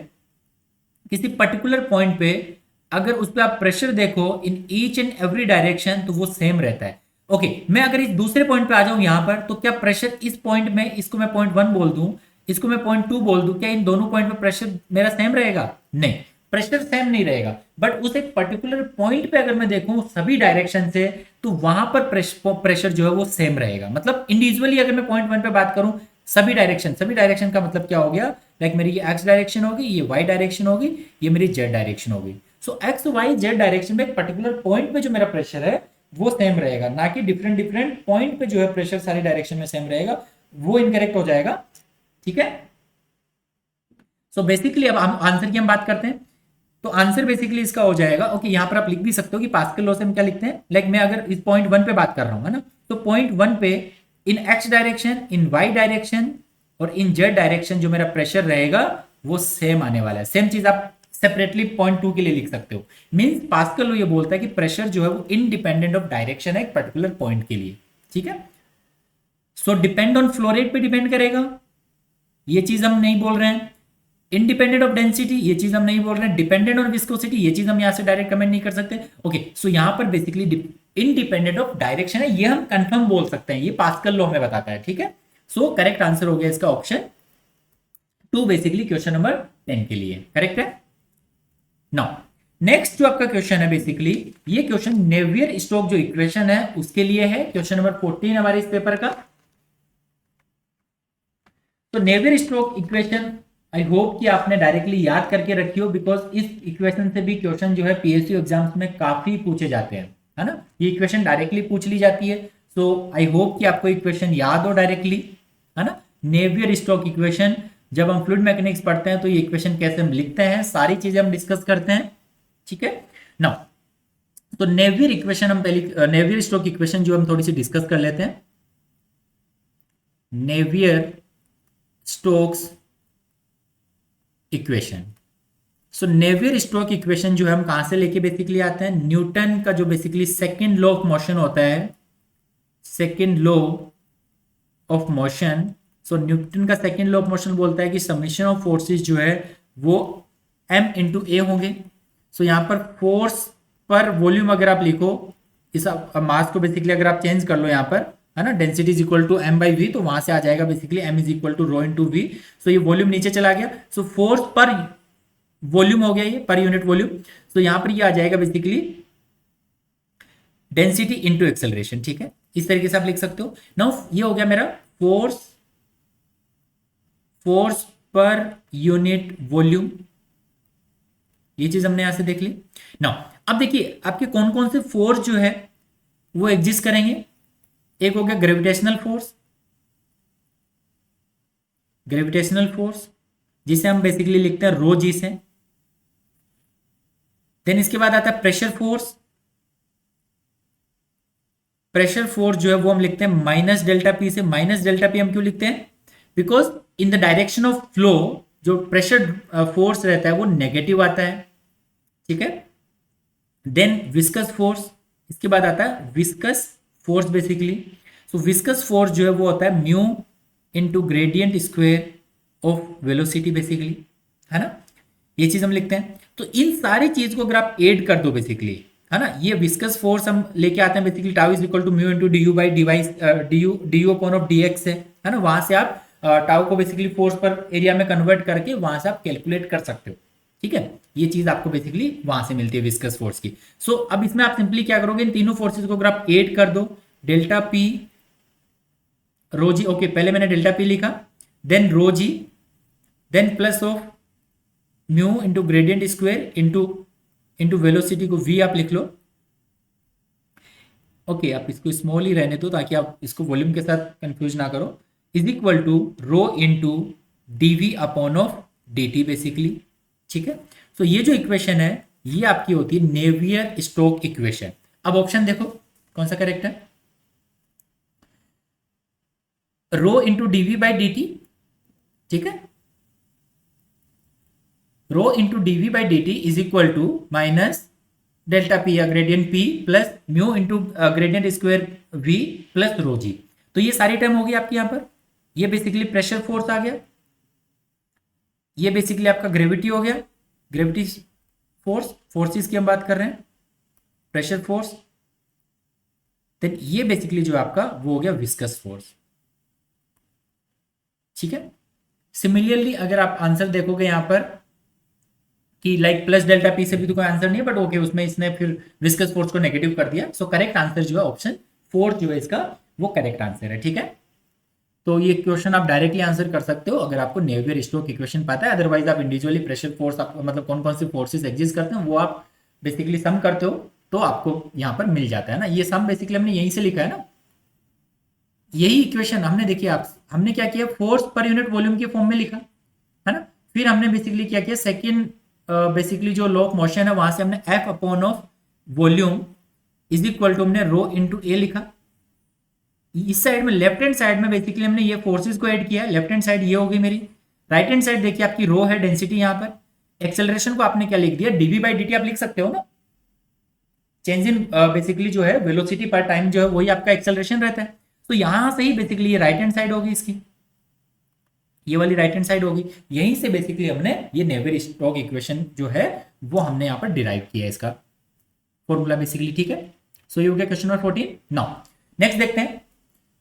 किसी पर्टिकुलर पॉइंट पे, अगर उस पर आप प्रेशर देखो in each and every direction तो वो सेम रहता है। ओके, मैं अगर इस दूसरे पॉइंट पे आ जाऊं यहां पर, तो क्या प्रेशर इस पॉइंट में, इसको मैं पॉइंट 1 बोल दूं, इसको मैं पॉइंट 2 बोल दूं, क्या इन दोनों पॉइंट पे प्रेशर मेरा सेम रहेगा? नहीं, प्रेशर सेम नहीं रहेगा। बट उस एक पर्टिकुलर पॉइंट पे अगर मैं देखूं सभी डायरेक्शन से, तो वहां पर प्रेशर जो है वो सेम रहेगा। मतलब इंडिविजुअली अगर मैं पॉइंट 1 पे बात करूं, सभी डायरेक्शन का मतलब क्या हो गया? लाइक मेरी ये एक्स डायरेक्शन होगी, ये वाई डायरेक्शन होगी, ये मेरी जेड डायरेक्शन होगी। सो एक्स वाई जेड डायरेक्शन में एक पर्टिकुलर पॉइंट पे जो मेरा प्रेशर है वो सेम रहेगा, ना कि डिफरेंट डिफरेंट पॉइंट पे जो है प्रेशर सारी डायरेक्शन में सेम रहेगा। वो इनकरेक्ट हो जाएगा, ठीक है। सो बेसिकली अब हम आंसर की हम बात करते हैं। तो आंसर बेसिकली इसका हो जाएगा, ओके यहां पर आप लिख भी सकते हो कि पास्कल लॉ से हम क्या लिखते हैं। लाइक मैं अगर इस पॉइंट 1 पे बात कर रहा हूं, है ना, तो पॉइंट 1 पे इन एक्स डायरेक्शन, इन वाई डायरेक्शन और इन जेड डायरेक्शन जो मेरा प्रेशर रहेगा वो सेम आने वाला है। सेम चीज आप सेपरेटली पॉइंट 2 के लिए लिख सकते हो। मींस पास्कल लॉ ये बोलता है कि प्रेशर जो है वो इंडिपेंडेंट ऑफ डायरेक्शन है एक पर्टिकुलर पॉइंट के लिए, ठीक है। सो डिपेंड ऑन फ्लो रेट पे डिपेंड करेगा, ये चीज हम नहीं बोल रहे हैं। इंडिपेंडेंट ऑफ डेंसिटी, ये चीज हम नहीं बोल रहे हैं। डिपेंडेंट ऑन विस्कोसिटी, ये चीज हम यहां से डायरेक्ट कमेंट नहीं कर सकते। ओके, सो यहां पर बेसिकली इंडिपेंडेंट ऑफ डायरेक्शन है, ये हम कंफर्म बोल सकते हैं, ये पास्कल लॉ हमें बताता है, ठीक है। सो करेक्ट आंसर हो गया इसका ऑप्शन 2 बेसिकली क्वेश्चन नंबर 10 के लिए, करेक्ट है। नाउ नेक्स्ट जो आपका क्वेश्चन है बेसिकली, ये क्वेश्चन नेवियर स्टोक्स जो इक्वेशन है उसके लिए है, क्वेश्चन नंबर 14 हमारे इस पेपर का। तो Navier Stokes equation I hope कि आपने डायरेक्टली याद करके रखी हो, बिकॉज इस इक्वेशन से भी क्वेश्चन जो है पीएसयू एग्जाम्स में काफी पूछे जाते हैं, है ना। ये इक्वेशन डायरेक्टली पूछ ली जाती है, सो आई होप कि आपको इक्वेशन याद हो डायरेक्टली, है ना। नेवियर स्टोक्स इक्वेशन, जब हम फ्लूइड मैकेनिक्स पढ़ते हैं तो ये इक्वेशन कैसे हम लिखते हैं, सारी चीजें हम डिस्कस करते हैं, ठीक है। नाउ तो नेवियर इक्वेशन हम पहले नेवियर स्टोक्स इक्वेशन जो हम थोड़ी सी डिस्कस कर लेते हैं। नेवियर स्टोक्स इक्वेशन, सो नेवियर स्टोक्स इक्वेशन जो है हम कहां से लेके बेसिकली आते हैं, न्यूटन का जो basically second law of motion होता है, second law of motion. So Newton का सेकेंड लॉ ऑफ मोशन बोलता है कि समेशन ऑफ फोर्सेस जो है वो m इंटू ए होंगे। सो यहां पर फोर्स पर वॉल्यूम अगर आप लिखो, इस मास को बेसिकली अगर आप चेंज कर लो यहाँ पर, है ना, density is equal to m by V, तो वहां से आ जाएगा basically m is equal to rho into V. So ये वॉल्यूम नीचे चला गया, सो फोर्स पर वॉल्यूम हो गया ये, पर यूनिट वॉल्यूम। सो यहां पर ये आ जाएगा बेसिकली डेंसिटी इंटू एक्सेलरेशन, ठीक है, इस तरीके से आप लिख सकते हो। नाउ ये हो गया मेरा फोर्स पर यूनिट वॉल्यूम, ये चीज हमने यहां से देख ली। नाउ अब देखिए आपके कौन कौन से फोर्स जो है वो एग्जिस्ट करेंगे। एक हो गया ग्रेविटेशनल फोर्स, जिसे हम बेसिकली लिखते हैं रो जी से। देन इसके बाद आता है प्रेशर फोर्स जो है वो हम लिखते हैं माइनस डेल्टा पी से। माइनस डेल्टा पी हम क्यों लिखते हैं, because in the direction of flow जो प्रेशर फोर्स रहता है वो नेगेटिव आता है, ठीक है। देन विस्कस फोर्स, इसके बाद आता है विस्कस फोर्स बेसिकली। सो विस्कस फोर्स जो है वो होता है mu into gradient square of velocity basically, है ना, ये चीज हम लिखते हैं। तो इन सारी चीज को अगर आप ऐड कर दो बेसिकली, है ना, ये विस्कस फोर्स हम लेके आते हैं basically tau is equal to mu into D U by D U upon of D X है ना। वहां से आप टाउ को बेसिकली फोर्स पर एरिया में कन्वर्ट करके वहां से आप कैलकुलेट कर सकते हो, ठीक है। ये चीज आपको बेसिकली वहां से मिलती है विस्कस फोर्स की। सो अब इसमें आप सिंपली क्या करोगे, इन तीनों फोर्सेस को अगर आप ऐड कर दो, delta P rho G, okay पहले मैंने डेल्टा पी लिखा, then rho G, then plus of mu into gradient square into velocity को v आप लिख लो, ओके आप इसको स्मॉल ही रहने दो ताकि आप इसको वॉल्यूम के साथ कंफ्यूज ना करो, is equal to rho into dv upon of dt basically, ठीक है। तो ये जो इक्वेशन है ये आपकी होती है नेवियर स्टोक्स इक्वेशन। अब ऑप्शन देखो कौन सा करेक्ट है, rho into D V by D T, ठीक है, rho into D V by D T is equal to minus delta P या gradient P plus mu into gradient square V plus rho G. तो ये सारी टर्म होगी आपकी यहां पर, ये बेसिकली प्रेशर फोर्स आ गया, ये बेसिकली आपका ग्रेविटी हो गया, ग्रेविटी फोर्सेस की हम बात कर रहे हैं, प्रेशर फोर्स, देन ये बेसिकली जो आपका वो हो गया विस्कस फोर्स, ठीक है। सिमिलरली अगर आप आंसर देखोगे यहां पर कि लाइक प्लस डेल्टा पी से भी तो कोई आंसर नहीं है, बट ओके उसमें इसने फिर विस्कस फोर्स को नेगेटिव कर दिया। सो करेक्ट आंसर जो है ऑप्शन 4 जो है इसका वो करेक्ट आंसर है, ठीक है। तो ये क्वेश्चन आप डायरेक्टली आंसर कर सकते हो अगर आपको नेवियर स्टोक्स इक्वेशन पता है, अदरवाइज आप इंडिविजुअली प्रेशर फोर्स आप मतलब कौन कौन से फोर्सेस एग्जिस्ट करते हैं वो आप बेसिकली सम करते हो तो आपको यहाँ पर मिल जाता है ना। ये सम बेसिकली हमने यहीं से लिखा है ना, यही इक्वेशन हमने देखिए आप हमने क्या किया, फोर्स पर यूनिट वॉल्यूम के फॉर्म में लिखा है ना। फिर हमने बेसिकली क्या किया, सेकेंड बेसिकली जो लॉ ऑफ मोशन है वहां से हमने F upon of volume is equal to हमने रो इंटू ए लिखा। इस साइड में लेफ्ट हैंड साइड में बेसिकली हमने ये फोर्सेस को ऐड किया, लेफ्ट हैंड साइड ये होगी मेरी, राइट हैंड साइड देखिए आपकी रो है डेंसिटी, यहाँ पर एक्सेलरेशन को आपने क्या लिख दिया, डीवी बाई डी आप लिख सकते हो ना, चेंज इन बेसिकली जो है वेलोसिटी पर टाइम जो है वही आपका एक्सेलरेशन रहता है। तो यहां से ही बेसिकली ये राइट हैंड साइड होगी इसकी, ये वाली राइट हैंड साइड होगी, यहीं से बेसिकली हमने ये नेवियर स्टोक्स इक्वेशन जो है वो हमने यहाँ पर डिराइव किया है इसका फॉर्मूला बेसिकली, ठीक है। सो ये हो गया क्वेश्चन नंबर 14। नाउ नेक्स्ट देखते हैं,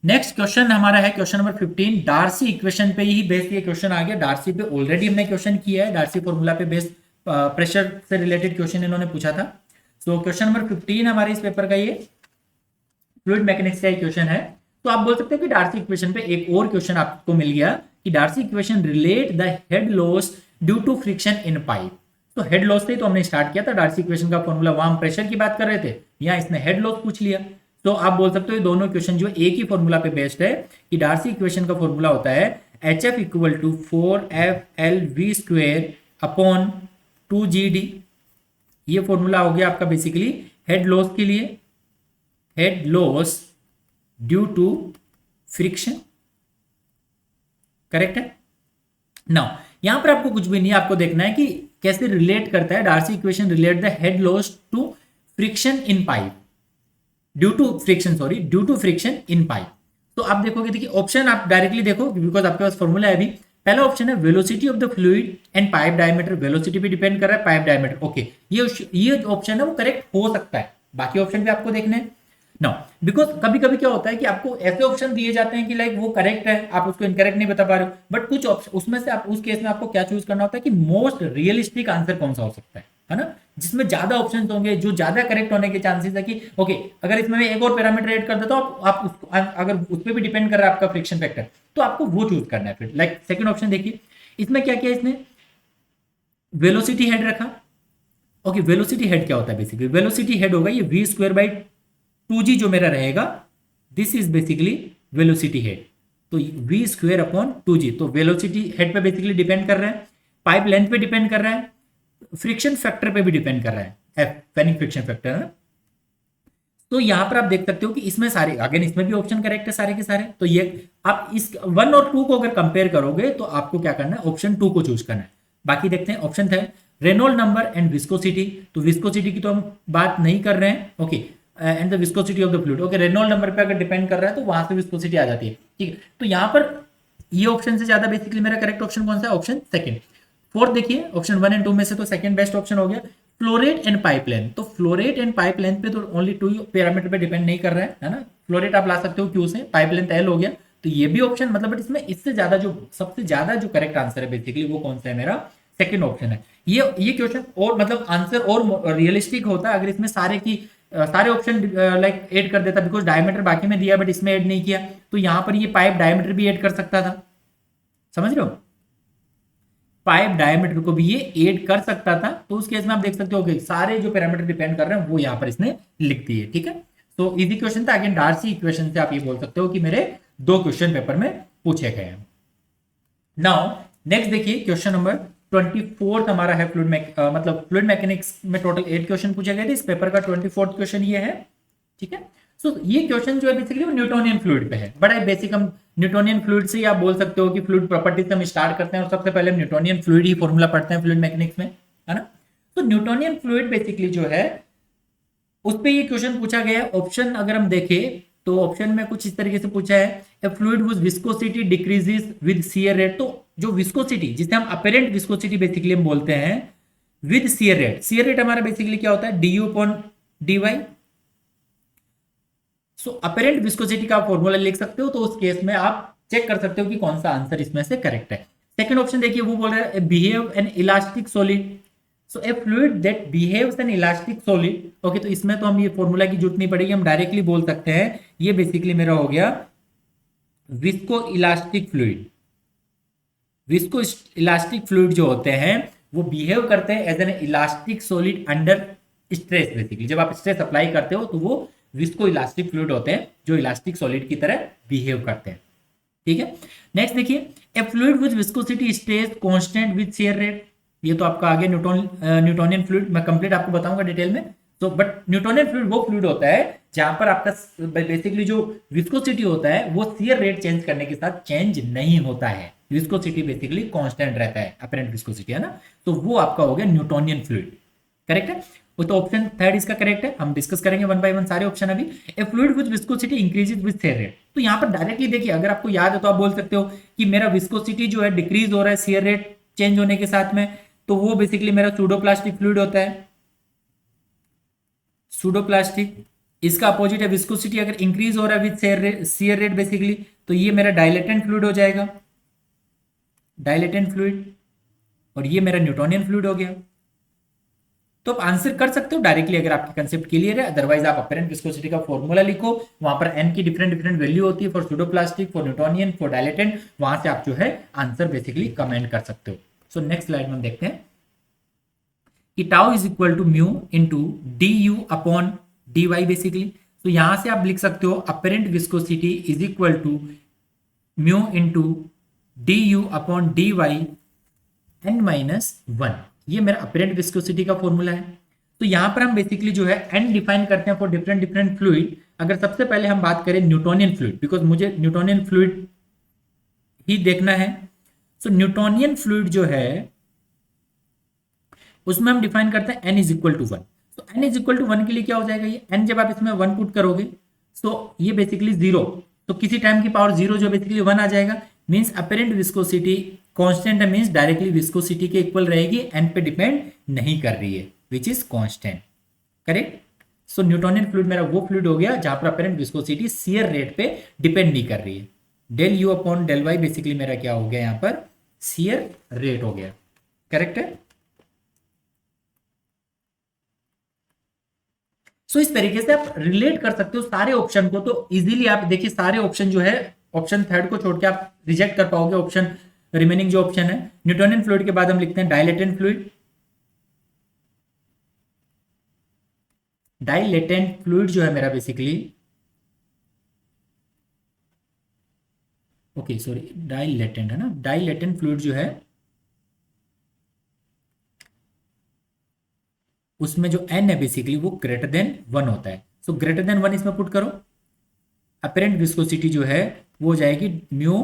नेक्स्ट क्वेश्चन हमारा है क्वेश्चन नंबर 15, डार्सी इक्वेशन पे ही बेस्ड ये क्वेश्चन आ गया। डार्सी पे ऑलरेडी हमने क्वेश्चन किया है, डार्सी फॉर्मूला पे बेस्ड प्रेशर से रिलेटेड क्वेश्चन इन्होंने पूछा था। सो क्वेश्चन नंबर 15 हमारे इस पेपर का ये फ्लूइड मैकेनिक्स का क्वेश्चन है। तो आप बोल सकते हो कि डार्सी इक्वेशन पे एक और क्वेश्चन आपको मिल गया कि Darcy equation relate the head loss due to friction in pipe. तो हेड लॉस से तो हमने स्टार्ट किया था डार्सी इक्वेशन का फॉर्मूला, वहां हम प्रेशर की बात कर रहे थे, यहाँ इसने हेड लॉस पूछ लिया। तो आप बोल सकते हो ये दोनों क्वेश्चन जो एक ही फॉर्मूला पे बेस्ड है कि डार्सी इक्वेशन का फॉर्मूला होता है HF equal to 4FLV² upon 2GD। ये फॉर्मूला हो गया आपका बेसिकली हेड लॉस के लिए, head loss due to friction, correct है। नाउ यहां पर आपको कुछ भी नहीं, आपको देखना है कि कैसे रिलेट करता है Darcy equation relate the head loss to friction in pipe, due to friction in pipe. तो आप देखोगे, देखिए ऑप्शन आप डायरेक्टली देखो बिकॉज आपके पास फॉर्मूला है अभी। पहला ऑप्शन है velocity of the fluid and pipe diameter, velocity पे डिपेंड कर रहा है, पाइप डायमीटर, ओके। ये ऑप्शन है वो करेक्ट हो सकता है, बाकी ऑप्शन भी आपको देखने हैं। नो, बिकॉज कभी कभी क्या होता है कि आपको ऐसे ऑप्शन दिए जाते हैं कि लाइक वो करेक्ट है, आप उसको इनकरेक्ट नहीं बता पा रहे हो, बट कुछ ऑप्शन उसमें से आप उस केस में आपको क्या चूज करना होता है कि मोस्ट रियलिस्टिक आंसर कौन सा हो सकता है ना, जिसमें ज्यादा ऑप्शन होंगे, जो ज्यादा करेक्ट होने के चांसेस है कि ओके अगर इसमें मैं एक और पैरामीटर ऐड कर देता हूं, आप उसको अगर उस पर भी डिपेंड कर रहा है आपका फ्रिक्शन फैक्टर, तो आपको वो चूज करना है। फिर लाइक सेकंड ऑप्शन देखिए, इसमें क्या किया इसने, वेलोसिटी हेड रखा। ओके, वेलोसिटी हेड क्या होता है बेसिकली, वेलोसिटी हेड होगा ये v² by 2g जो मेरा रहेगा, this is basically velocity head. तो v² अपॉन 2g, तो वेलोसिटी हेड पे बेसिकली डिपेंड कर रहा है, पाइप लेंथ पे डिपेंड कर रहा है, फ्रिक्शन फैक्टर पे भी डिपेंड कर रहा है, एफ पेनिक फ्रिक्शन फैक्टर है ना। तो यहां पर आप देख सकते हो कि इसमें सारे, अगेन इसमें भी ऑप्शन करेक्ट है सारे के सारे। तो ये आप इस 1 और 2 को अगर कंपेयर करोगे तो आपको क्या करना है, ऑप्शन 2 को चूज करना है। बाकी देखते हैं ऑप्शन था रेनॉल्ड नंबर एंड विस्कोसिटी। तो विस्कोसिटी की तो हम बात नहीं कर रहे हैं, okay, and the viscosity of the fluid, okay, Reynold number पे अगर डिपेंड कर रहा है तो वहां से विस्कोसिटी आ जाती है, ठीक है। तो यहां पर ये ऑप्शन से ज्यादा बेसिकली मेरा करेक्ट ऑप्शन कौन सा है, ऑप्शन सेकंड। फोर्थ देखिए, ऑप्शन 1 एंड 2 में से तो सेकंड बेस्ट ऑप्शन हो गया। फ्लोरेट एंड पाइप लेंथ, तो फ्लोरेट एंड पाइप लेंथ पे तो ओनली 2 पैरामीटर पे डिपेंड नहीं कर रहा है ना, फ्लोरेट आप ला सकते हो क्यू से, पाइप लेंथ एल हो गया, तो ये भी ऑप्शन मतलब, बट इसमें इससे ज्यादा जो सबसे ज्यादा जो करेक्ट आंसर है बेसिकली वो कौन सा है, मेरा सेकंड ऑप्शन है। ये क्वेश्चन और मतलब आंसर और रियलिस्टिक होता है अगर इसमें सारे ऑप्शन लाइक ऐड कर देता, बिकॉज डायमीटर बाकी में दिया बट इसमें ऐड नहीं किया, तो यहां पर ये पाइप डायमीटर भी ऐड कर सकता था, समझ रहे हो, पाइप डायमीटर को भी ये ऐड कर सकता था। तो उस केस में आप देख सकते हो कि सारे जो पैरामीटर डिपेंड कर रहे हैं वो यहां पर इसने लिख दिए, ठीक है। तो इजी क्वेश्चन था, अगेन डार्सी इक्वेशन से आप ये बोल सकते हो कि मेरे 2 क्वेश्चन पेपर में पूछे गए हैं। नाउ नेक्स्ट देखिए, क्वेश्चन नंबर 24 हमारा है मतलब फ्लूइड मैकेनिक्स में टोटल 8 क्वेश्चन पूछे गए थे, इस पेपर का 24th क्वेश्चन ये है, ठीक है। सो ये क्वेश्चन जो है बेसिकली वो न्यूटोनियन फ्लूइड पे है, बड़ा बेसिक। हम न्यूटोनियन फ्लूइड से आप बोल सकते हो कि फ्लूइड प्रॉपर्टीज हम स्टार्ट करते हैं और सबसे पहले हम न्यूटोनियन फ्लूइड ही फॉर्मूला पढ़ते हैं फ्लूइड मैकेनिक्स में, है ना। तो न्यूटोनियन फ्लूइड बेसिकली जो है उस पर ये क्वेश्चन पूछा गया है। ऑप्शन अगर हम देखें तो ऑप्शन में कुछ इस तरीके से पूछा है, ए fluid with viscosity decreases with shear rate. तो जो विस्कोसिटी, जिसे हम अपेरेंट विस्कोसिटी बेसिकली हम बोलते हैं, with shear rate, shear rate हमारा बेसिकली क्या होता है, du/dy। सो अपेरेंट विस्कोसिटी का फॉर्मूला लिख सकते हो, तो उस केस में आप चेक कर सकते हो कि कौन सा आंसर इसमें से करेक्ट है। सेकंड ऑप्शन देखिए, वो बोल रहा है behave N elastic solid. So A fluid that behaves N elastic solid, okay, तो इसमें तो हम ये फॉर्मूला की जरूरत नहीं पड़ेगी, हम डायरेक्टली बोल सकते हैं ये बेसिकली मेरा हो गया visco elastic fluid. Visco elastic fluid जो होते हैं वो बिहेव करते हैं as an elastic solid under stress. Basically जब आप स्ट्रेस अप्लाई करते हो तो वो विस्को इलास्टिक फ्लूइड होते हैं जो इलास्टिक सॉलिड की तरह बिहेव करते हैं, ठीक है। नेक्स्ट देखिए, ए fluid with viscosity stage constant with shear rate. ये तो आपका आगे न्यूटोनियन फ्लूइड मैं कंप्लीट आपको बताऊंगा डिटेल में। तो बट न्यूटोनियन फ्लूइड वो फ्लूइड होता है जहां पर आपका बेसिकली जो विस्कोसिटी होता है वो शियर रेट चेंज करने के साथ चेंज नहीं होता है, विस्कोसिटी बेसिकली कांस्टेंट रहता है, अपेरेंट विस्कोसिटी, है ना। तो वो आपका हो गया न्यूटोनियन फ्लूइड, करेक्ट है। वो तो ऑप्शन थर्ड इसका करेक्ट है, हम डिस्कस करेंगे 1 by 1 सारे ऑप्शन अभी। ए fluid with viscosity increases with shear rate. तो यहाँ पर डायरेक्टली देखिए, अगर आपको याद है तो आप बोल सकते हो कि मेरा विस्कोसिटी जो है डिक्रीज हो रहा है शियर रेट चेंज होने के साथ में, तो वो बेसिकली मेरा सूडोप्लास्टिक फ्लूइड होता है, सूडोप्लास्टिक। इसका अपोजिट है विस्कोसिटी अगर इंक्रीज हो रहा है विद शियर रेट बेसिकली, तो ये मेरा डायलेटेंट फ्लूइड हो जाएगा, डायलेटेंट फ्लूइड, और ये मेरा न्यूटोनियन फ्लूइड हो गया, तो आप आंसर कर सकते हो डायरेक्टली अगर आपकी कंसेप्ट क्लियर है, अदरवाइज आप अपेरेंट विस्कोसिटी का फॉर्मूला लिखो, वहां पर एन की डिफरेंट डिफरेंट वैल्यू होती है for pseudoplastic, for Newtonian, for dilatant, वहां से आप जो है आंसर बेसिकली कमेंट कर सकते हो। सो नेक्स्ट स्लाइड में हम देखते हैं कि tau is equal to mu into D U upon D Y basically. तो यहां से आप लिख सकते हो apparent viscosity is equal to mu into D U upon D Y N minus one. ये मेरा अपेरेंट विस्कोसिटी का फॉर्मूला है। तो यहां पर हम बेसिकली जो है एन डिफाइन करते हैं फॉर डिफरेंट डिफरेंट फ्लूइड। अगर सबसे पहले हम बात करें न्यूटोनियन फ्लूइड, बिकॉज मुझे न्यूटोनियन फ्लूइड ही देखना है। सो न्यूटोनियन फ्लूइड जो है उसमें हम डिफाइन करते हैं N is equal to one. तो N is equal to one के लिए क्या हो जाएगा, ये एन जब आप इसमें वन पुट करोगे तो ये बेसिकली जीरो, तो किसी टाइम की पावर जीरो जो बेसिकली वन आ जाएगा, मींस अपेरेंट विस्कोसिटी कांस्टेंट है, मींस डायरेक्टली विस्कोसिटी के इक्वल रहेगी, एन पे डिपेंड नहीं कर रही है, which is constant. Correct. So Newtonian fluid मेरा वो फ्लूइड हो गया जहां पर अपेरेंट विस्कोसिटी शियर रेट पे डिपेंड नहीं कर रही है। Del U upon del Y basically मेरा क्या हो गया, यहां पर शियर रेट हो गया। करेक्ट है। सो इस तरीके से आप रिलेट कर सकते हो सारे ऑप्शन को। तो इजीली आप देखिए सारे ऑप्शन जो है, ऑप्शन थर्ड को छोड़ के आप रिजेक्ट कर पाओगे ऑप्शन रिमेनिंग जो ऑप्शन है। न्यूटोनियन फ्लूइड के बाद हम लिखते हैं डाइलेटेंट फ्लूइड। डाइलेटेंट फ्लूइड जो है मेरा बेसिकली, ओके सॉरी डाइलेटेंट है ना, डाइलेटेंट फ्लूइड जो है उसमें जो एन है बेसिकली वो ग्रेटर देन वन होता है। सो ग्रेटर देन वन इसमें पुट करो, अपेरेंट विस्कोसिटी जो है वो हो जाएगी mu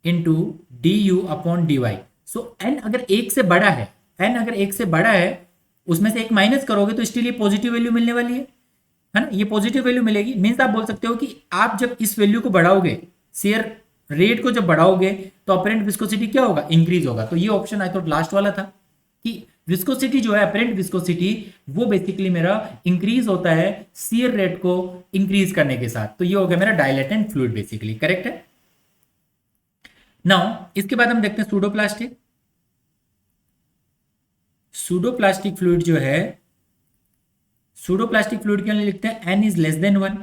into D U upon D Y. So N अगर एक से बड़ा है, एन अगर एक से बड़ा है, उसमें से एक माइनस करोगे तो स्टिल ये पॉजिटिव वैल्यू मिलने वाली है ना, ये पॉजिटिव वैल्यू मिलेगी। मीन्स आप बोल सकते हो कि आप जब इस वैल्यू को बढ़ाओगे, शेयर रेट को जब बढ़ाओगे तो अपेरेंट विस्कोसिटी क्या होगा, इंक्रीज होगा। तो ये ऑप्शन आई थॉट लास्ट वाला था कि विस्कोसिटी जो है अपेरेंट विस्कोसिटी वो बेसिकली मेरा इंक्रीज होता है शियर रेट को इंक्रीज करने के साथ। तो ये हो गया मेरा डाइलेटेंट फ्लूइड बेसिकली। करेक्ट है। नाउ इसके बाद हम देखते हैं सूडोप्लास्टिक। सूडोप्लास्टिक फ्लूइड जो है, सूडोप्लास्टिक फ्लूइड के लिए लिखते हैं N is less than one.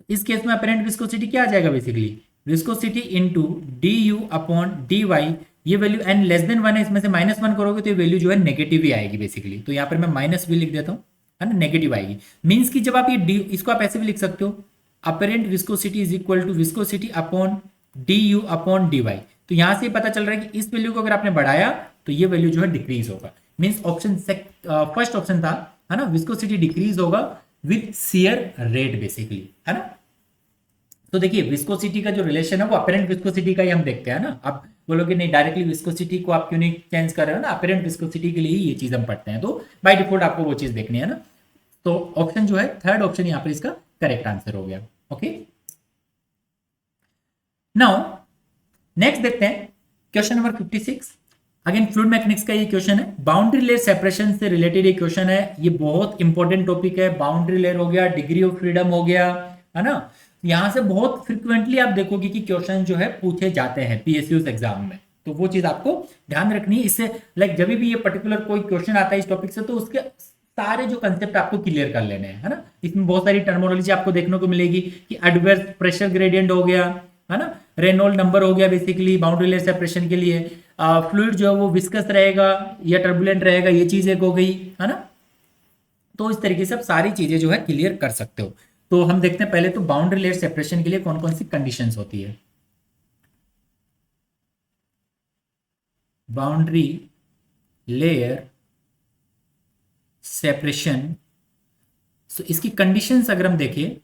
इस केस में अपेरेंट विस्कोसिटी क्या आ जाएगा basically, viscosity into D U upon D Y. ये value N less than one है, इसमें से माइनस वन करोगे तो ये वैल्यू जो है नेगेटिव ही आएगी बेसिकली। तो यहाँ पर मैं माइनस भी लिख देता हूँ, है ना, नेगेटिव आएगी। मीन्स कि जब आप ये डी, इसको आप ऐसे भी लिख सकते हो, apparent viscosity is equal to viscosity upon D U upon D Y. तो यहां से पता चल रहा है कि इस वैल्यू को अगर आपने बढ़ाया तो ये वैल्यू जो है डिक्रीज होगा। मीन्स ऑप्शन फर्स्ट ऑप्शन था, है ना, विस्कोसिटी डिक्रीज होगा विथ शियर रेट बेसिकली, है ना। तो देखिए विस्कोसिटी का जो रिलेशन है वो अपेरेंट विस्कोसिटी का ही हम देखते हैं ना। आप बोलोगे नहीं डायरेक्टली विस्कोसिटी को आप क्यों नहीं चेंज कर रहे हो ना, अपेरेंट विस्कोसिटी के लिए ही ये चीज हम पढ़ते हैं, तो बाय डिफॉल्ट आपको वो चीज देखनी है ना। तो ऑप्शन जो है थर्ड ऑप्शन यहाँ पर इसका करेक्ट आंसर हो गया। ओके, नाउ नेक्स्ट देखते हैं question number 56। Again fluid mechanics का ये क्वेश्चन है, बाउंड्री लेयर सेपरेशन से रिलेटेड ये क्वेश्चन है। ये बहुत इंपॉर्टेंट टॉपिक है। बाउंड्री लेयर हो गया, डिग्री ऑफ फ्रीडम हो गया, है ना। यहां से बहुत फ्रिक्वेंटली आप देखोगे कि क्वेश्चन जो है पूछे जाते हैं पीएसयूज एग्जाम में, तो वो चीज आपको ध्यान रखनी है। इससे लाइक जब भी ये पर्टिकुलर कोई क्वेश्चन आता है इस टॉपिक से तो उसके सारे जो कंसेप्ट आपको क्लियर कर लेने हैं, है ना। इसमें बहुत सारी टर्मिनोलॉजी आपको देखने को मिलेगी कि एडवर्स प्रेशर ग्रेडियंट हो गया, है ना, रेनॉल्ड नंबर हो गया बेसिकली बाउंड्री लेयर सेपरेशन के लिए, फ्लूइड जो है वो विस्कस रहेगा या टर्बुलेंट रहेगा, ये चीज एक हो गई, है ना। तो इस तरीके से आप सारी चीजें जो है क्लियर कर सकते हो। तो हम देखते हैं पहले तो बाउंड्री लेयर सेपरेशन के लिए कौन कौन सी कंडीशंस होती है। बाउंड्री लेयर सेपरेशन, सो इसकी कंडीशंस अगर हम देखें,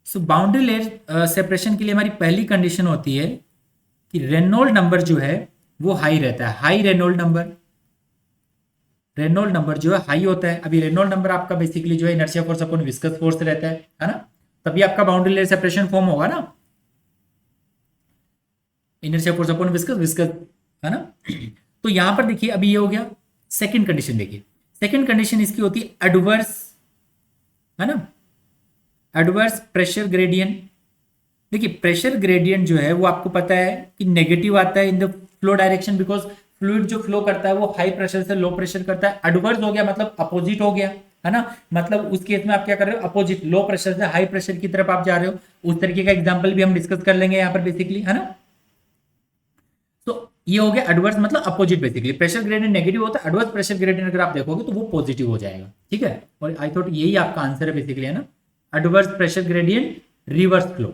सो बाउंड्री लेयर सेपरेशन के लिए हमारी पहली कंडीशन होती है कि रेनॉल्ड नंबर जो है वो हाई रहता है। High Reynold number, Reynold number जो है हाई होता है। अभी रेनॉल्ड नंबर आपका बेसिकली जो है inertia force upon viscous force रहता है ना, तभी आपका बाउंड्री लेयर सेपरेशन फॉर्म होगा ना, inertia force upon viscous, viscous, है ना। तो यहां पर देखिए अभी ये हो गया। सेकंड कंडीशन देखिए, सेकंड कंडीशन इसकी होती है एडवर्स, है ना, एडवर्स प्रेशर ग्रेडियंट। देखिए प्रेशर ग्रेडियंट जो है वो आपको पता है कि नेगेटिव आता है in the flow direction, because fluid जो फ्लो करता है वो हाई प्रेशर से लो प्रेशर करता है। एडवर्स हो गया मतलब अपोजिट हो गया, है ना, मतलब उस केस में आप क्या कर रहे हो, अपोजिट, लो प्रेशर से हाई प्रेशर की तरफ आप जा रहे हो। उस तरीके का एग्जांपल भी हम डिस्कस कर लेंगे यहाँ पर बेसिकली, है ना। तो ये हो गया एडवर्स मतलब opposite basically. Pressure gradient negative होता है, एडवर्स प्रेशर ग्रेडियंट अगर आप देखोगे तो वो पॉजिटिव हो जाएगा, ठीक है। और आई थॉट यही आपका आंसर है बेसिकली, है ना, adverse pressure gradient reverse flow,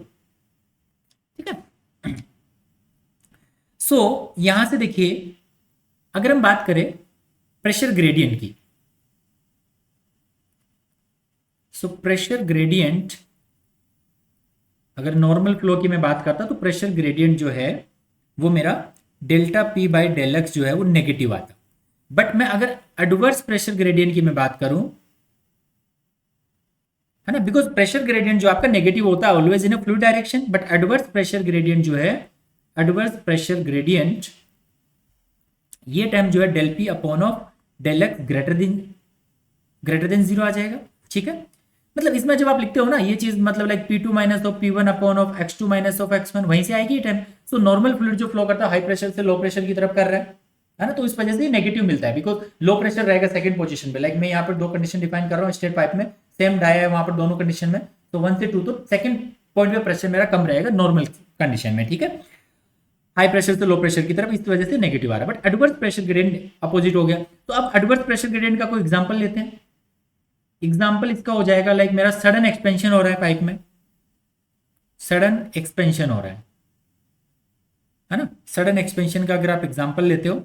ठीक है। सो यहां से देखिए, अगर हम बात करें प्रेशर ग्रेडियंट की, सो प्रेशर ग्रेडियंट, अगर नॉर्मल फ्लो की मैं बात करता तो प्रेशर ग्रेडियंट जो है वो मेरा delta P by del X जो है वो नेगेटिव आता। बट मैं अगर एडवर्स प्रेशर ग्रेडियंट की मैं बात करूं, है ना, बिकॉज प्रेशर ग्रेडियंट जो आपका नेगेटिव होता है always in a fluid direction, but adverse pressure gradient जो है, एडवर्स प्रेशर ग्रेडियंट, ये टाइम जो है del P upon of del X greater than zero आ जाएगा, ठीक है। मतलब इसमें जब आप लिखते हो ना ये चीज, मतलब like P2 minus of P1 upon of X2 minus of X1, वहीं से आएगी ये टाइम। सो नॉर्मल फ्लूइड जो फ्लो करता है हाई प्रेशर से लो प्रेशर की तरफ कर रहा है ना, तो इस वजह से नेगेटिव मिलता है, बिकॉज लो प्रेशर रहेगा सेकंड पोजीशन पे। लाइक मैं यहाँ पर दो कंडीशन डिफाइन कर रहा हूँ स्टेट पाइप में, सेम डाया है वहां पर दोनों कंडीशन में, तो 1 से 2, तो सेकंड पॉइंट पे प्रेशर मेरा कम रहेगा नॉर्मल कंडीशन में, ठीक है, हाई प्रेशर से लो प्रेशर की तरफ, इस वजह से नेगेटिव आ रहा है। But adverse pressure gradient opposite हो गया। तो अब एडवर्स प्रेशर ग्रेडियंट का कोई एग्जांपल लेते हैं। एग्जाम्पल इसका हो जाएगा लाइक मेरा सडन एक्सपेंशन हो रहा है पाइप में, सडन एक्सपेंशन हो रहा है ना, सडन एक्सपेंशन का अगर आप एग्जाम्पल लेते हो,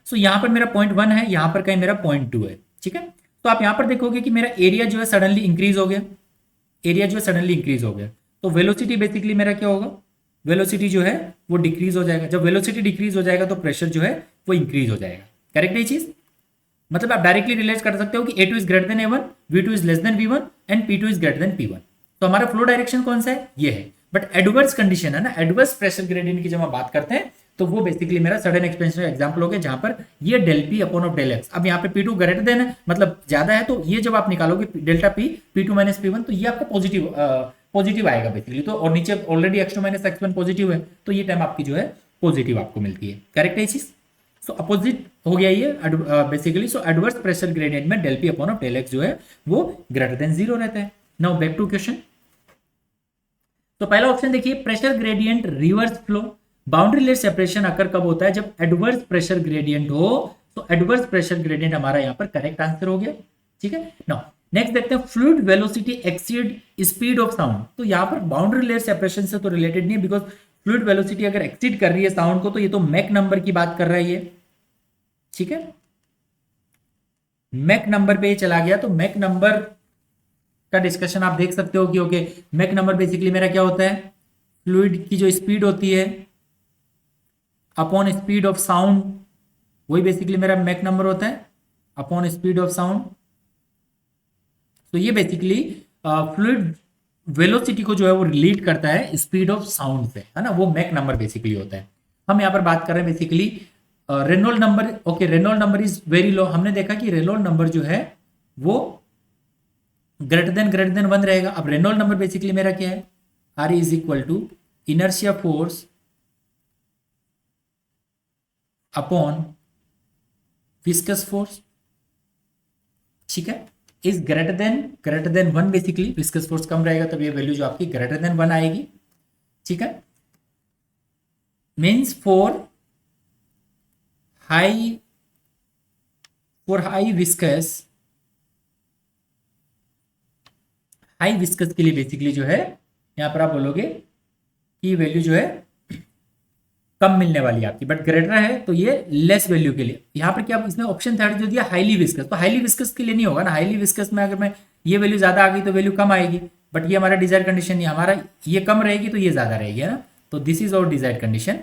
सो यहां पर मेरा पॉइंट 1 है, यहां पर कहीं मेरा पॉइंट 2 है, ठीक है। तो आप यहां पर देखोगे कि मेरा एरिया जो है सडनली इंक्रीज हो गया, एरिया जो है सडनली इंक्रीज हो गया, तो वेलोसिटी बेसिकली मेरा क्या होगा, वेलोसिटी जो है वो डिक्रीज हो जाएगा। जब वेलोसिटी डिक्रीज हो जाएगा तो प्रेशर जो है वो इंक्रीज हो जाएगा। करेक्ट है ये चीज, मतलब आप डायरेक्टली रिलेट कर सकते हो कि A2 is greater then A1, V2 is less then V1 and P2 is greater then P1। तो हमारा फ्लो डायरेक्शन कौन सा है, ये है। बट एडवर्स कंडीशन है ना, एडवर्स प्रेशर ग्रेडियंट की जब हम बात करते हैं तो वो बेसिकली मेरा सडन एक्सपेंशन का एग्जांपल हो गया, जहां पर ये del P upon of del X. अब यहाँ पे P2 ग्रेटर देन है, मतलब ज्यादा है, तो ये जब आप निकालोगे delta P P2 minus P1, तो ये आपका पॉजिटिव आएगा बेसिकली। तो और नीचे already X2 minus X1 positive है, तो ये टाइम आपकी जो है पॉजिटिव आपको मिलती है। करेक्ट है ये चीज। सो अपोजिट हो गया ये basically. So adverse pressure gradient में del P upon of del X जो है वो ग्रेटर देन जीरो रहता है। Now back to question. तो पहला ऑप्शन देखिए, pressure gradient reverse flow, boundary layer separation occur कब होता है, जब एडवर्स प्रेशर ग्रेडियंट हो। तो एडवर्स प्रेशर ग्रेडियंट हमारा यहाँ पर करेक्ट आंसर हो गया, ठीक है। नाउ नेक्स्ट देखते हैं, fluid velocity exceed speed of sound. तो यहाँ पर बाउंड्री लेयर सेपरेशन से तो रिलेटेड नहीं है, बिकॉज फ्लूइड वेलोसिटी अगर एक्सीड कर रही है साउंड को, तो ये तो मैक नंबर की बात कर रहा है ये, ठीक है। मैक नंबर पे ये चला गया, तो मैक नंबर का डिस्कशन आप देख सकते हो कि ओके, मैक नंबर बेसिकली मेरा क्या होता है, फ्लूइड की जो स्पीड होती है अपॉन स्पीड ऑफ साउंड, वही बेसिकली मेरा मैक नंबर होता है अपॉन स्पीड ऑफ साउंड। तो ये बेसिकली फ्लूइड वेलोसिटी को जो है वो रिलेट करता है स्पीड ऑफ साउंड से, है ना, वो मैक नंबर बेसिकली होता है। हम यहाँ पर बात कर रहे हैं basically Reynold number. Okay, Reynold number is very low. हमने देखा कि रेनॉल्ड नंबर जो है वो ग्रेटर देन 1 रहेगा। अब रेनॉल्ड नंबर बेसिकली मेरा क्या है, R is equal to inertia force upon viscous force, ठीक है, is greater than 1 basically. Viscous force कम रहेगा तब ये वैल्यू जो आपकी ग्रेटर देन 1 आएगी, ठीक है। मीन्स फॉर हाई विस्कस के लिए बेसिकली जो है यहां पर आप बोलोगे कि वैल्यू जो है कम मिलने वाली है आपकी, बट ग्रेटर है तो ये लेस वैल्यू के लिए। यहां पर क्या इसमें ऑप्शन थर्ड जो दिया हाईली विस्कस, तो हाईली विस्कस के लिए नहीं होगा ना। हाईली विस्कस में अगर मैं ये वैल्यू ज्यादा आ गई तो वैल्यू कम आएगी, बट ये हमारा डिजायर्ड कंडीशन नहीं, हमारा ये कम रहेगी तो ये ज्यादा रहेगी, है ना। तो this is our desired condition,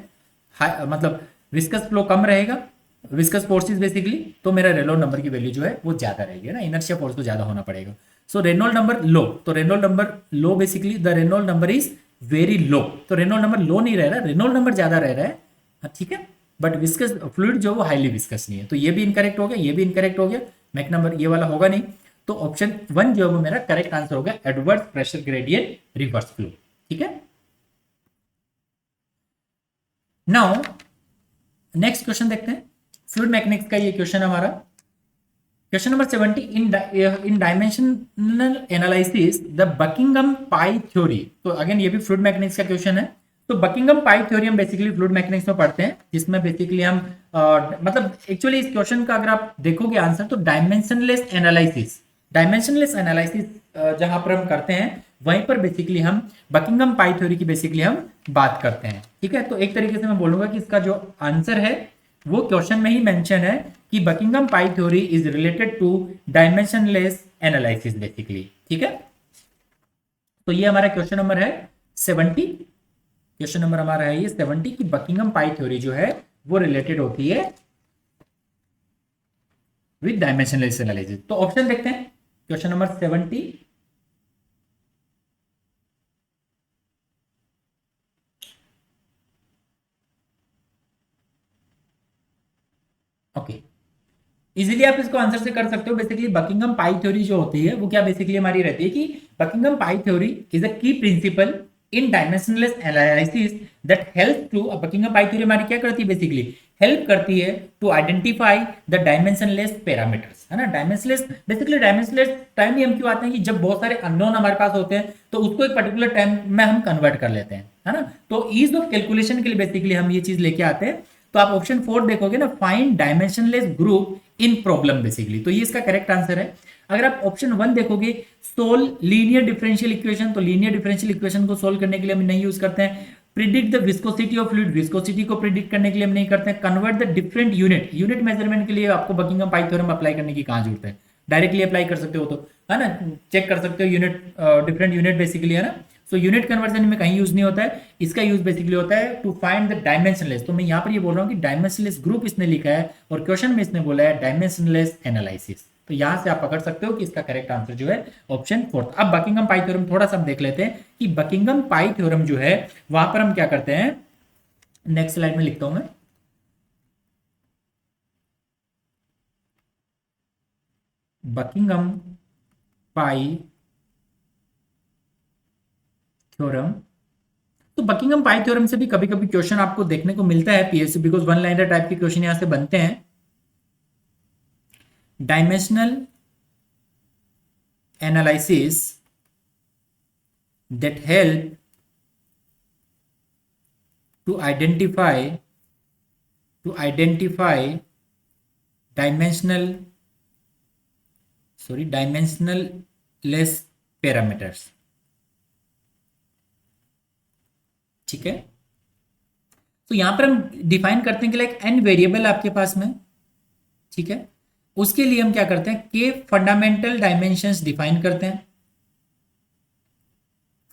मतलब विस्कस फ्लो कम रहेगा, विस्कस फोर्सेस बेसिकली, तो मेरा रेनॉल्ड नंबर की वैल्यू जो है वो ज्यादा रहेगी, है ना, इनर्शिया फोर्स को ज्यादा होना पड़ेगा। सो रेनॉल्ड नंबर लो, तो Reynold number low basically, the Reynold number is very low. तो रेनॉल्ड नंबर लो नहीं रह रहा, रेनॉल्ड नंबर ज्यादा रह रहा है, ठीक है, बट विस्कस फ्लूइड जो वो हाईली विस्कस नहीं है। तो ये भी इनकरेक्ट हो गया, ये भी इनकरेक्ट हो गया, मैक नंबर ये वाला होगा नहीं। तो ऑप्शन 1 जो है वो मेरा करेक्ट आंसर हो गया, adverse pressure gradient reverse flow, ठीक है। नाउ नेक्स्ट क्वेश्चन देखते हैं, फ्लूइड मैकेनिक्स का ये क्वेश्चन हमारा question number 70, in dimensional analysis the Buckingham pi theory. तो अगेन ये भी फ्लूइड मैकेनिक्स का क्वेश्चन है। तो बकिंगम पाई थ्योरी हम बेसिकली फ्लूइड मैकेनिक्स में पढ़ते हैं, जिसमें बेसिकली हम मतलब एक्चुअली इस क्वेश्चन का अगर आप देखोगे आंसर, तो डायमेंशनलेस एनालिसिस जहां पर हम करते हैं वहीं पर बेसिकली हम बकिंगम पाई थ्योरी की बेसिकली हम बात करते हैं। ठीक है, तो एक तरीके से मैं बोलूंगा कि इसका जो आंसर है वो क्वेश्चन में ही मेंशन है कि Buckingham pi theory is related to dimensionless analysis basically. ठीक है, तो ये हमारा क्वेश्चन नंबर है 70। क्वेश्चन नंबर हमारा है ये 70 कि बकिंगम पाई थ्योरी जो है वो रिलेटेड होती है विद डायमेंशनलेस एनालिसिस। तो ऑप्शन देखते हैं, क्वेश्चन नंबर 70 ओके, इजीली आप इसको आंसर से कर सकते हो। बेसिकली बकिंगम पाई थ्योरी जो होती है वो क्या बेसिकली हमारी रहती है कि Buckingham pi theory is a key principle in dimensionless analysis that help to, Buckingham pi theory हमारी क्या करती है बेसिकली, हेल्प करती है to identify the dimensionless parameters, है ना। डायमेंशनलेस बेसिकली डायमेंशनलेस टाइम ही हम क्यों आते हैं कि जब बहुत सारे अननोन हमारे पास होते हैं तो उसको एक पर्टिकुलर टाइम में हम कन्वर्ट कर लेते हैं, है ना। तो ईज ऑफ कैलकुलेशन के लिए बेसिकली हम ये चीज लेके आते हैं। तो आप ऑप्शन 4 देखोगे ना, find dimensionless group in problem basically, तो ये इसका करेक्ट आंसर है। अगर आप ऑप्शन 1 देखोगे, सोल्व लीनियर डिफरेंशियल इक्वेशन, तो लीनियर डिफरेंशियल इक्वेशन को सोल्व करने के लिए हम नहीं यूज करते हैं। Predict the viscosity of fluid, viscosity को प्रिडिक्ट करने के लिए हम नहीं करते हैं। Convert the different unit measurement के लिए आपको बकिंगम पाई थ्योरम अप्लाई करने की कहां जरूरत है, डायरेक्टली अप्लाई कर सकते हो, तो है ना, चेक कर सकते हो यूनिट, डिफरेंट यूनिट बेसिकली, है ना। सो यूनिट कन्वर्जन में कहीं यूज नहीं होता है, इसका यूज बेसिकली होता है टू फाइंड द डायमेंशनलेस। तो मैं यहाँ पर ये बोल रहा हूँ कि डायमेंशनलेस ग्रुप इसने लिखा है और क्वेश्चन में इसने बोला है डायमेंशनलेस एनालिसिस। तो यहां से आप पकड़ सकते हो कि इसका करेक्ट आंसर जो है ऑप्शन 4। अब बकिंगम पाई थ्योरम थोड़ा सा देख लेते हैं कि बकिंगम पाई थ्योरम जो है वहां पर हम क्या करते हैं। नेक्स्ट स्लाइड में लिखता हूं मैं, बकिंगम पाई थ्योरम। तो बकिंगम पाई थ्योरम से भी कभी कभी क्वेश्चन आपको देखने को मिलता है PSC, because one liner type के क्वेश्चन यहां से बनते हैं। Dimensional analysis that help to identify dimensionless parameters। ठीक है, तो यहां पर हम डिफाइन करते हैं कि लाइक n वेरिएबल आपके पास में, ठीक है, उसके लिए हम क्या करते हैं, के फंडामेंटल डायमेंशंस डिफाइन करते हैं।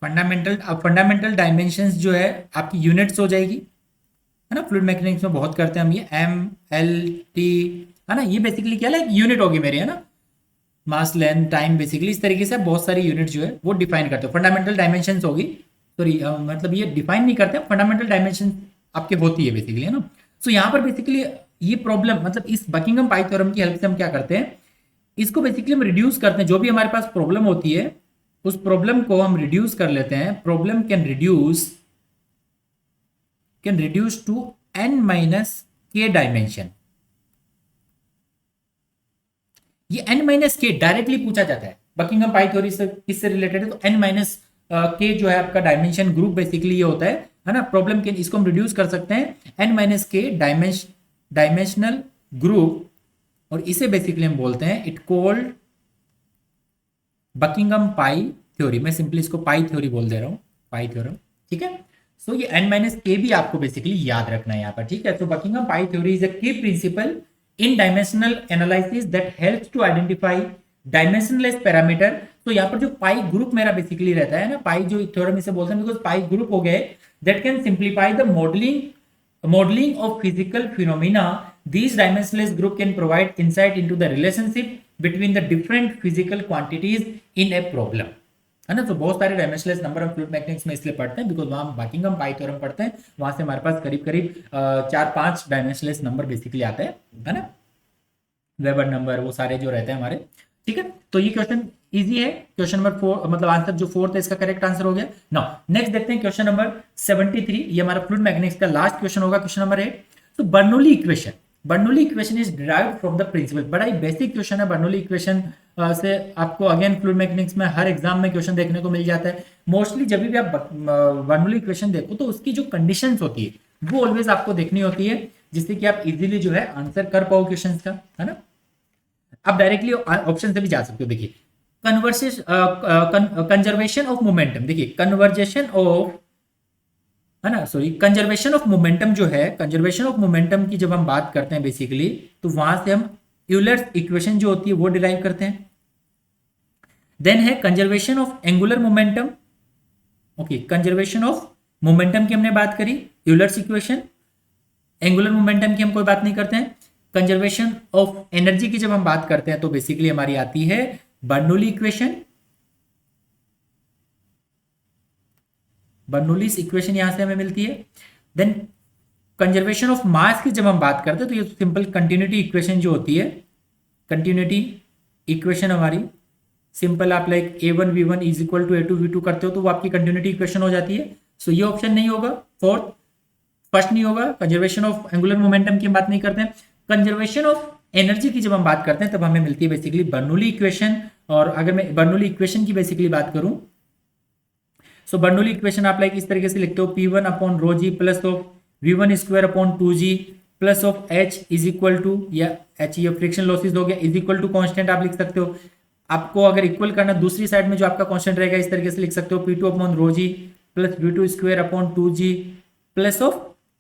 फंडामेंटल डायमेंशंस जो है आपकी यूनिट्स हो जाएगी, है ना। फ्लूइड मैकेनिक्स में बहुत करते हैं हम ये एम एल टी, है ना, ये बेसिकली क्या है, यूनिट होगी मेरी, है ना, मास लेंथ टाइम, बेसिकली इस तरीके से बहुत सारी यूनिट जो है वो डिफाइन करते हो। फंडामेंटल डायमेंशंस होगी, सॉरी मतलब ये डिफाइन नहीं करते, फंडामेंटल डायमेंशन आपके होती है बेसिकली, है ना। सो यहाँ पर बेसिकली ये प्रॉब्लम, मतलब इस बकिंगम पाई थ्योरम की हेल्प से हम क्या करते हैं, इसको बेसिकली हम रिड्यूस करते हैं। जो भी हमारे पास प्रॉब्लम होती है उस प्रॉब्लम को हम रिड्यूस कर लेते हैं। Problem can reduce to n minus k dimension. ये n माइनस के डायरेक्टली पूछा जाता है बकिंगम पाई थ्योरी से, किससे रिलेटेड है, तो n माइनस के जो है आपका डायमेंशन ग्रुप बेसिकली ये होता है ना। प्रॉब्लम के इसको हम रिड्यूस कर सकते हैं n माइनस के डायमेंशनल ग्रुप, और इसे बेसिकली हम बोलते हैं it called Buckingham pi theory. मैं सिंपली इसको पाई थ्योरी बोल दे रहा हूं, पाई थ्योरम, ठीक है। सो ये n माइनस के भी आपको बेसिकली याद रखना है यहाँ पर, ठीक है। तो Buckingham pi theory is a key principle in dimensional analysis that helps to identify dimensionless parameter. तो यहाँ पर जो पाई ग्रुप मेरा बेसिकली रहता है ना, पाई जो थ्योरम इसे बोलते हैं, बिकॉज पाई ग्रुप हो गए that can simplify the modeling of physical phenomena. These dimensionless group can provide insight into the relationship between the different physical quantities in a problem, है ना। तो बहुत सारे डायमेंशनलेस नंबर हम फ्लूइड मैकेनिक्स में इसलिए पढ़ते हैं बिकॉज वहां बकिंगम पाई थ्योरम पढ़ते हैं, वहां से हमारे पास करीब 4-5 डायमेंशनलेस नंबर बेसिकली आते हैं, है ना, वेबर नंबर, वो सारे जो रहते हैं हमारे, ठीक है। तो ये क्वेश्चन इजी है, क्वेश्चन नंबर 4, मतलब आंसर जो 4th है इसका करेक्ट आंसर हो गया। नाउ नेक्स्ट देखते हैं क्वेश्चन नंबर 73, ये हमारा फ्लूइड मैकेनिक्स का लास्ट क्वेश्चन होगा, क्वेश्चन नंबर 8। तो Bernoulli equation is derived from the principle. बड़ा ही बेसिक क्वेश्चन है बर्नौली इक्वेशन से। आपको अगेन फ्लूइड मैकेनिक्स में हर एग्जाम में क्वेश्चन देखने को मिल जाता है। मोस्टली जब भी आप बर्नौली इक्वेशन देखो तो उसकी जो कंडीशंस होती है वो ऑलवेज आपको देखनी होती है, जिससे कि आप इजीली जो है आंसर कर पाओ क्वेश्चंस का, है ना। आप डायरेक्टली ऑप्शन से भी जा सकते हो। देखिए कंजर्वेशन ऑफ मोमेंटम, देखिए कंजर्वेशन ऑफ, है ना, सॉरी कंजर्वेशन ऑफ मोमेंटम जो है, कंजर्वेशन ऑफ मोमेंटम की जब हम बात करते हैं बेसिकली, तो वहां से हम यूलर्स इक्वेशन जो होती है वो डिराइव करते हैं। देन है conservation of angular momentum. Okay, conservation of momentum की हमने बात करी, यूलर्स इक्वेशन। एंगुलर मोमेंटम की हम कोई बात नहीं करते हैं। कंजर्वेशन ऑफ एनर्जी की जब हम बात करते हैं तो बेसिकली हमारी आती है बर्नौली इक्वेशन। बर्नौलीज इक्वेशन यहां से हमें मिलती है। देन कंजर्वेशन ऑफ मास की जब हम बात करते हैं तो ये सिंपल कंटिन्यूटी इक्वेशन जो होती है, कंटिन्यूटी इक्वेशन हमारी सिंपल, आप like a1 v1 is equal to a2 v2 करते हो तो वो आपकी कंटिन्यूटी इक्वेशन हो जाती है। सो ये ऑप्शन नहीं होगा, फर्स्ट नहीं होगा। कंजर्वेशन ऑफ एंगुलर मोमेंटम की हम बात नहीं करते हैं। कंजर्वेशन ऑफ एनर्जी की जब हम बात करते हैं तब हमें मिलती है बेसिकली बर्नौली इक्वेशन। और अगर मैं बर्नौली इक्वेशन की बेसिकली बात करूं, सो बर्नौली इक्वेशन आप लाइक इस तरीके से लिखते हो, P1 upon rho g plus of V1 square upon 2G plus of H is equal to, या H ये फ्रिक्शन लॉसेज हो गया, इज इक्वल टू कांस्टेंट आप लिख सकते हो। आपको अगर इक्वल करना दूसरी साइड में जो आपका कांस्टेंट रहेगा इस तरीके से लिख सकते हो, P2 upon rho g plus V2 square upon 2G plus of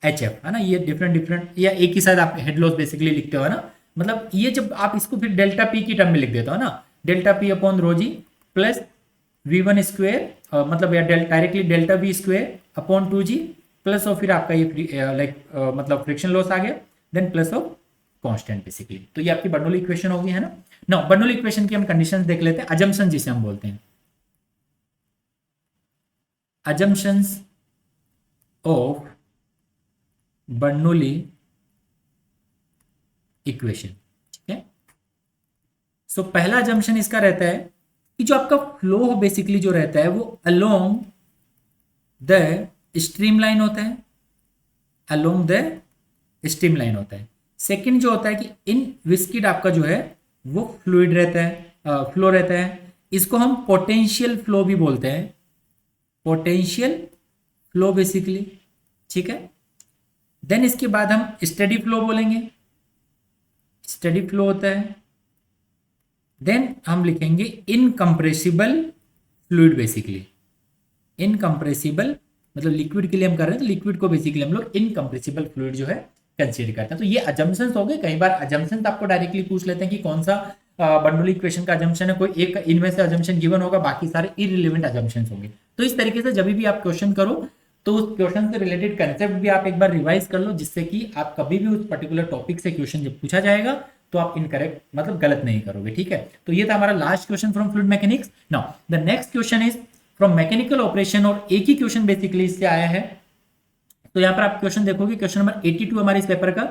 HF, है ना। ये डिफरेंट या एक ही साइड आप हेड लॉस बेसिकली लिखते हो, है ना। मतलब ये जब आप इसको फिर डेल्टा P की टर्म में लिख देते हो ना, delta P upon rho g plus V1 square, मतलब या directly delta V square upon 2G plus of फिर आपका ये लाइक मतलब फ्रिक्शन लॉस आ गया, then plus of constant basically. तो ये आपकी बर्नौली इक्वेशन होगी, है ना। नो, बर्नौली इक्वेशन की हम कंडीशंस देख लेते हैं। अजम्पशन जिसे हम बोलते हैं, अजम्पशंस ऑफ बर्नौली इक्वेशन, ठीक है। सो पहला अजम्पशन इसका रहता है कि जो आपका फ्लो बेसिकली जो रहता है वो अलोंग द स्ट्रीमलाइन होता है, अलोंग द स्ट्रीमलाइन होता है। सेकंड जो होता है कि इन विस्किड आपका जो है वो फ्लूइड रहता है, फ्लो रहता है। इसको हम पोटेंशियल फ्लो भी बोलते हैं, पोटेंशियल फ्लो बेसिकली, ठीक है। देन इसके बाद हम स्टेडी फ्लो बोलेंगे, स्टेडी फ्लो होता है। देन हम लिखेंगे इनकम्प्रेसिबल फ्लूइड बेसिकली, इनकम्प्रेसिबल मतलब लिक्विड के लिए हम कर रहे हैं तो लिक्विड को बेसिकली हम लोग इनकम्प्रेसिबल फ्लूइड जो है कंसीडर करते हैं। तो ये अजम्पशंस हो गए। कई बार अजम्पशंस आपको डायरेक्टली पूछ लेते हैं कि कौन सा बर्नौली इक्वेशन का अजम्पशन है, कोई एक इनमें से अजम्पशन गिवन होगा, बाकी सारे इररिलेवेंट अजम्पशंस होंगे। तो इस तरीके से जब भी आप क्वेश्चन करो तो उस क्वेश्चन से रिलेटेड कंसेप्ट भी आप एक बार रिवाइज कर लो, जिससे कि आप कभी भी उस पर्टिकुलर टॉपिक से क्वेश्चन जब पूछा जाएगा तो आप इनकरेक्ट मतलब गलत नहीं करोगे, ठीक है। तो ये था हमारा last question from fluid mechanics. Now the next question is from mechanical operation, और एक ही क्वेश्चन बेसिकली इससे आया है। तो यहाँ पर आप क्वेश्चन देखोगे, क्वेश्चन नंबर 82 हमारे इस पेपर का,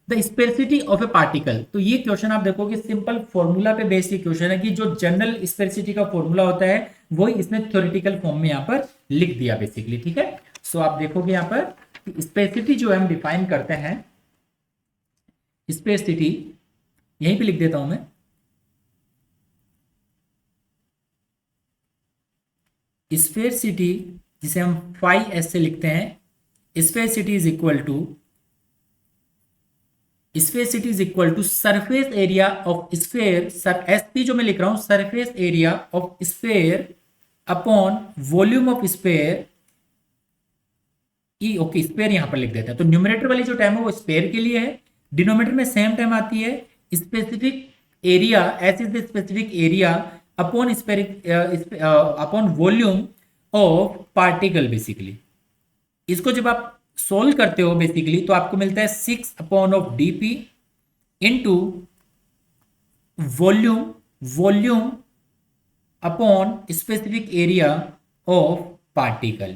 द स्पेसिटी ऑफ ए पार्टिकल। तो ये क्वेश्चन आप देखोगे सिंपल फॉर्मूला पे बेस्ड ये क्वेश्चन है कि जो जनरल स्पेसिटी का फॉर्मूला होता है वही इसमें थ्योरेटिकल फॉर्म में यहाँ पर लिख दिया बेसिकली, ठीक है। सो आप देखोगे यहाँ पर स्पेसिटी जो है हम डिफाइन करते हैं, स्पेसिटी यहीं पे लिख देता हूं मैं, स्पेसिटी जिसे हम फाई एस से लिखते हैं, sphericity is equal to, sphericity is equal to surface area of sphere, S P जो मैं लिख रहा हूं surface area of sphere upon volume of sphere ई। ओके, स्फेयर यहां पर लिख देते हैं। तो न्यूमरेटर वाली जो टर्म है वो स्फेयर के लिए है, डिनोमिनेटर में सेम टर्म आती है specific area, S is the specific area upon upon volume of particle basically. इसको जब आप सोल्व करते हो बेसिकली तो आपको मिलता है 6 upon of DP into volume upon specific area of particle.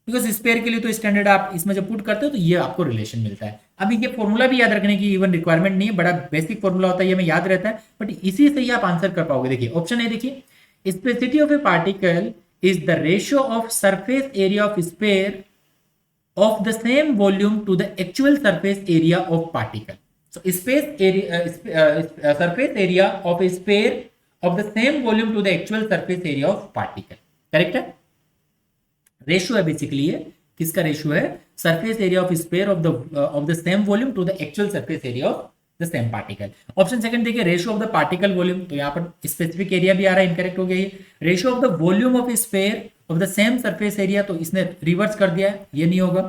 Because sphere के लिए तो स्टैंडर्ड आप इसमें जब पुट करते हो तो ये आपको रिलेशन मिलता है। अभी ये फॉर्मूला भी याद रखने की इवन रिक्वायरमेंट नहीं है, बड़ा बेसिक फॉर्मूला होता है, ये हमें याद रहता है, बट इसी से ही आप आंसर कर पाओगे। देखिए ऑप्शन है, देखिए sphericity of a particle is the ratio of surface area of sphere of the same volume to the actual surface area of particle. So surface area of a sphere of the same volume to the actual surface area of particle. Correct है? Ratio है basically ये, किसका ratio है? Surface area of sphere of the same volume to the actual surface area of the same particle. Option second देखिए, ratio of the particle volume, तो यहाँ पर specific area भी आ रहा है, इनकरेक्ट हो गया ये. Ratio of the volume of sphere of the same surface area, तो इसने रिवर्स कर दिया है, ये नहीं होगा.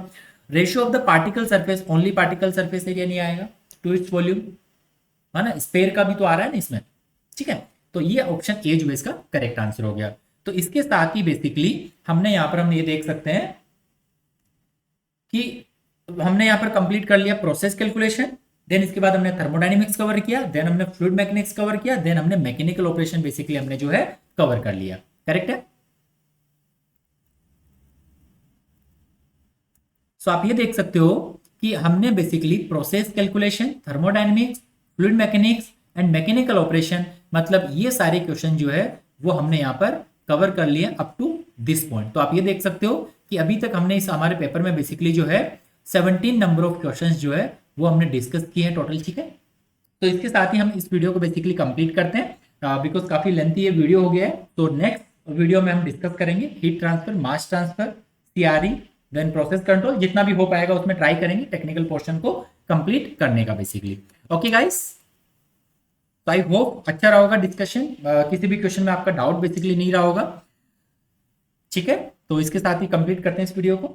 Ratio of the particle surface, only particle surface area नहीं आएगा टू इट्स वॉल्यूम, है ना, स्फीयर का भी तो आ रहा है ना इसमें. ठीक है, तो ये ऑप्शन ए जो है इसका करेक्ट आंसर हो गया. तो इसके साथ ही बेसिकली हमने यहां पर हम ये देख सकते हैं कि हमने यहां पर कंप्लीट कर लिया प्रोसेस कैलकुलेशन, देन इसके बाद हमने थर्मोडायनेमिक्स कवर किया, देन हमने फ्लूइड मैकेनिक्स कवर किया, देन हमने मैकेनिकल ऑपरेशन बेसिकली हमने जो है कवर कर लिया. करेक्ट है? सो आप ये देख सकते हो कि हमने basically process calculation, thermodynamics, fluid mechanics and mechanical operation, मतलब ये सारे क्वेश्चन जो है वो हमने यहाँ पर कवर कर लिए अप टू दिस पॉइंट. तो आप ये देख सकते हो कि अभी तक हमने इस हमारे पेपर में बेसिकली जो है 17 नंबर ऑफ क्वेश्चंस जो है वो हमने डिस्कस किए हैं टोटल. ठीक है, तो इसके साथ ही हम इस वीडियो को बेसिकली कंप्लीट करते हैं बिकॉज काफी लेंथी ये वीडियो हो गया है. तो नेक्स्ट वीडियो में हम डिस्कस करेंगे heat transfer, mass transfer, CRE, then process control, जितना भी हो पाएगा उसमें ट्राई करेंगे टेक्निकल पोर्शन को कंप्लीट करने का बेसिकली. ओके गाइस, तो आई होप अच्छा रहा होगा डिस्कशन, किसी भी क्वेश्चन में आपका डाउट बेसिकली नहीं रहा होगा. ठीक है, तो इसके साथ ही कंप्लीट करते हैं इस वीडियो को.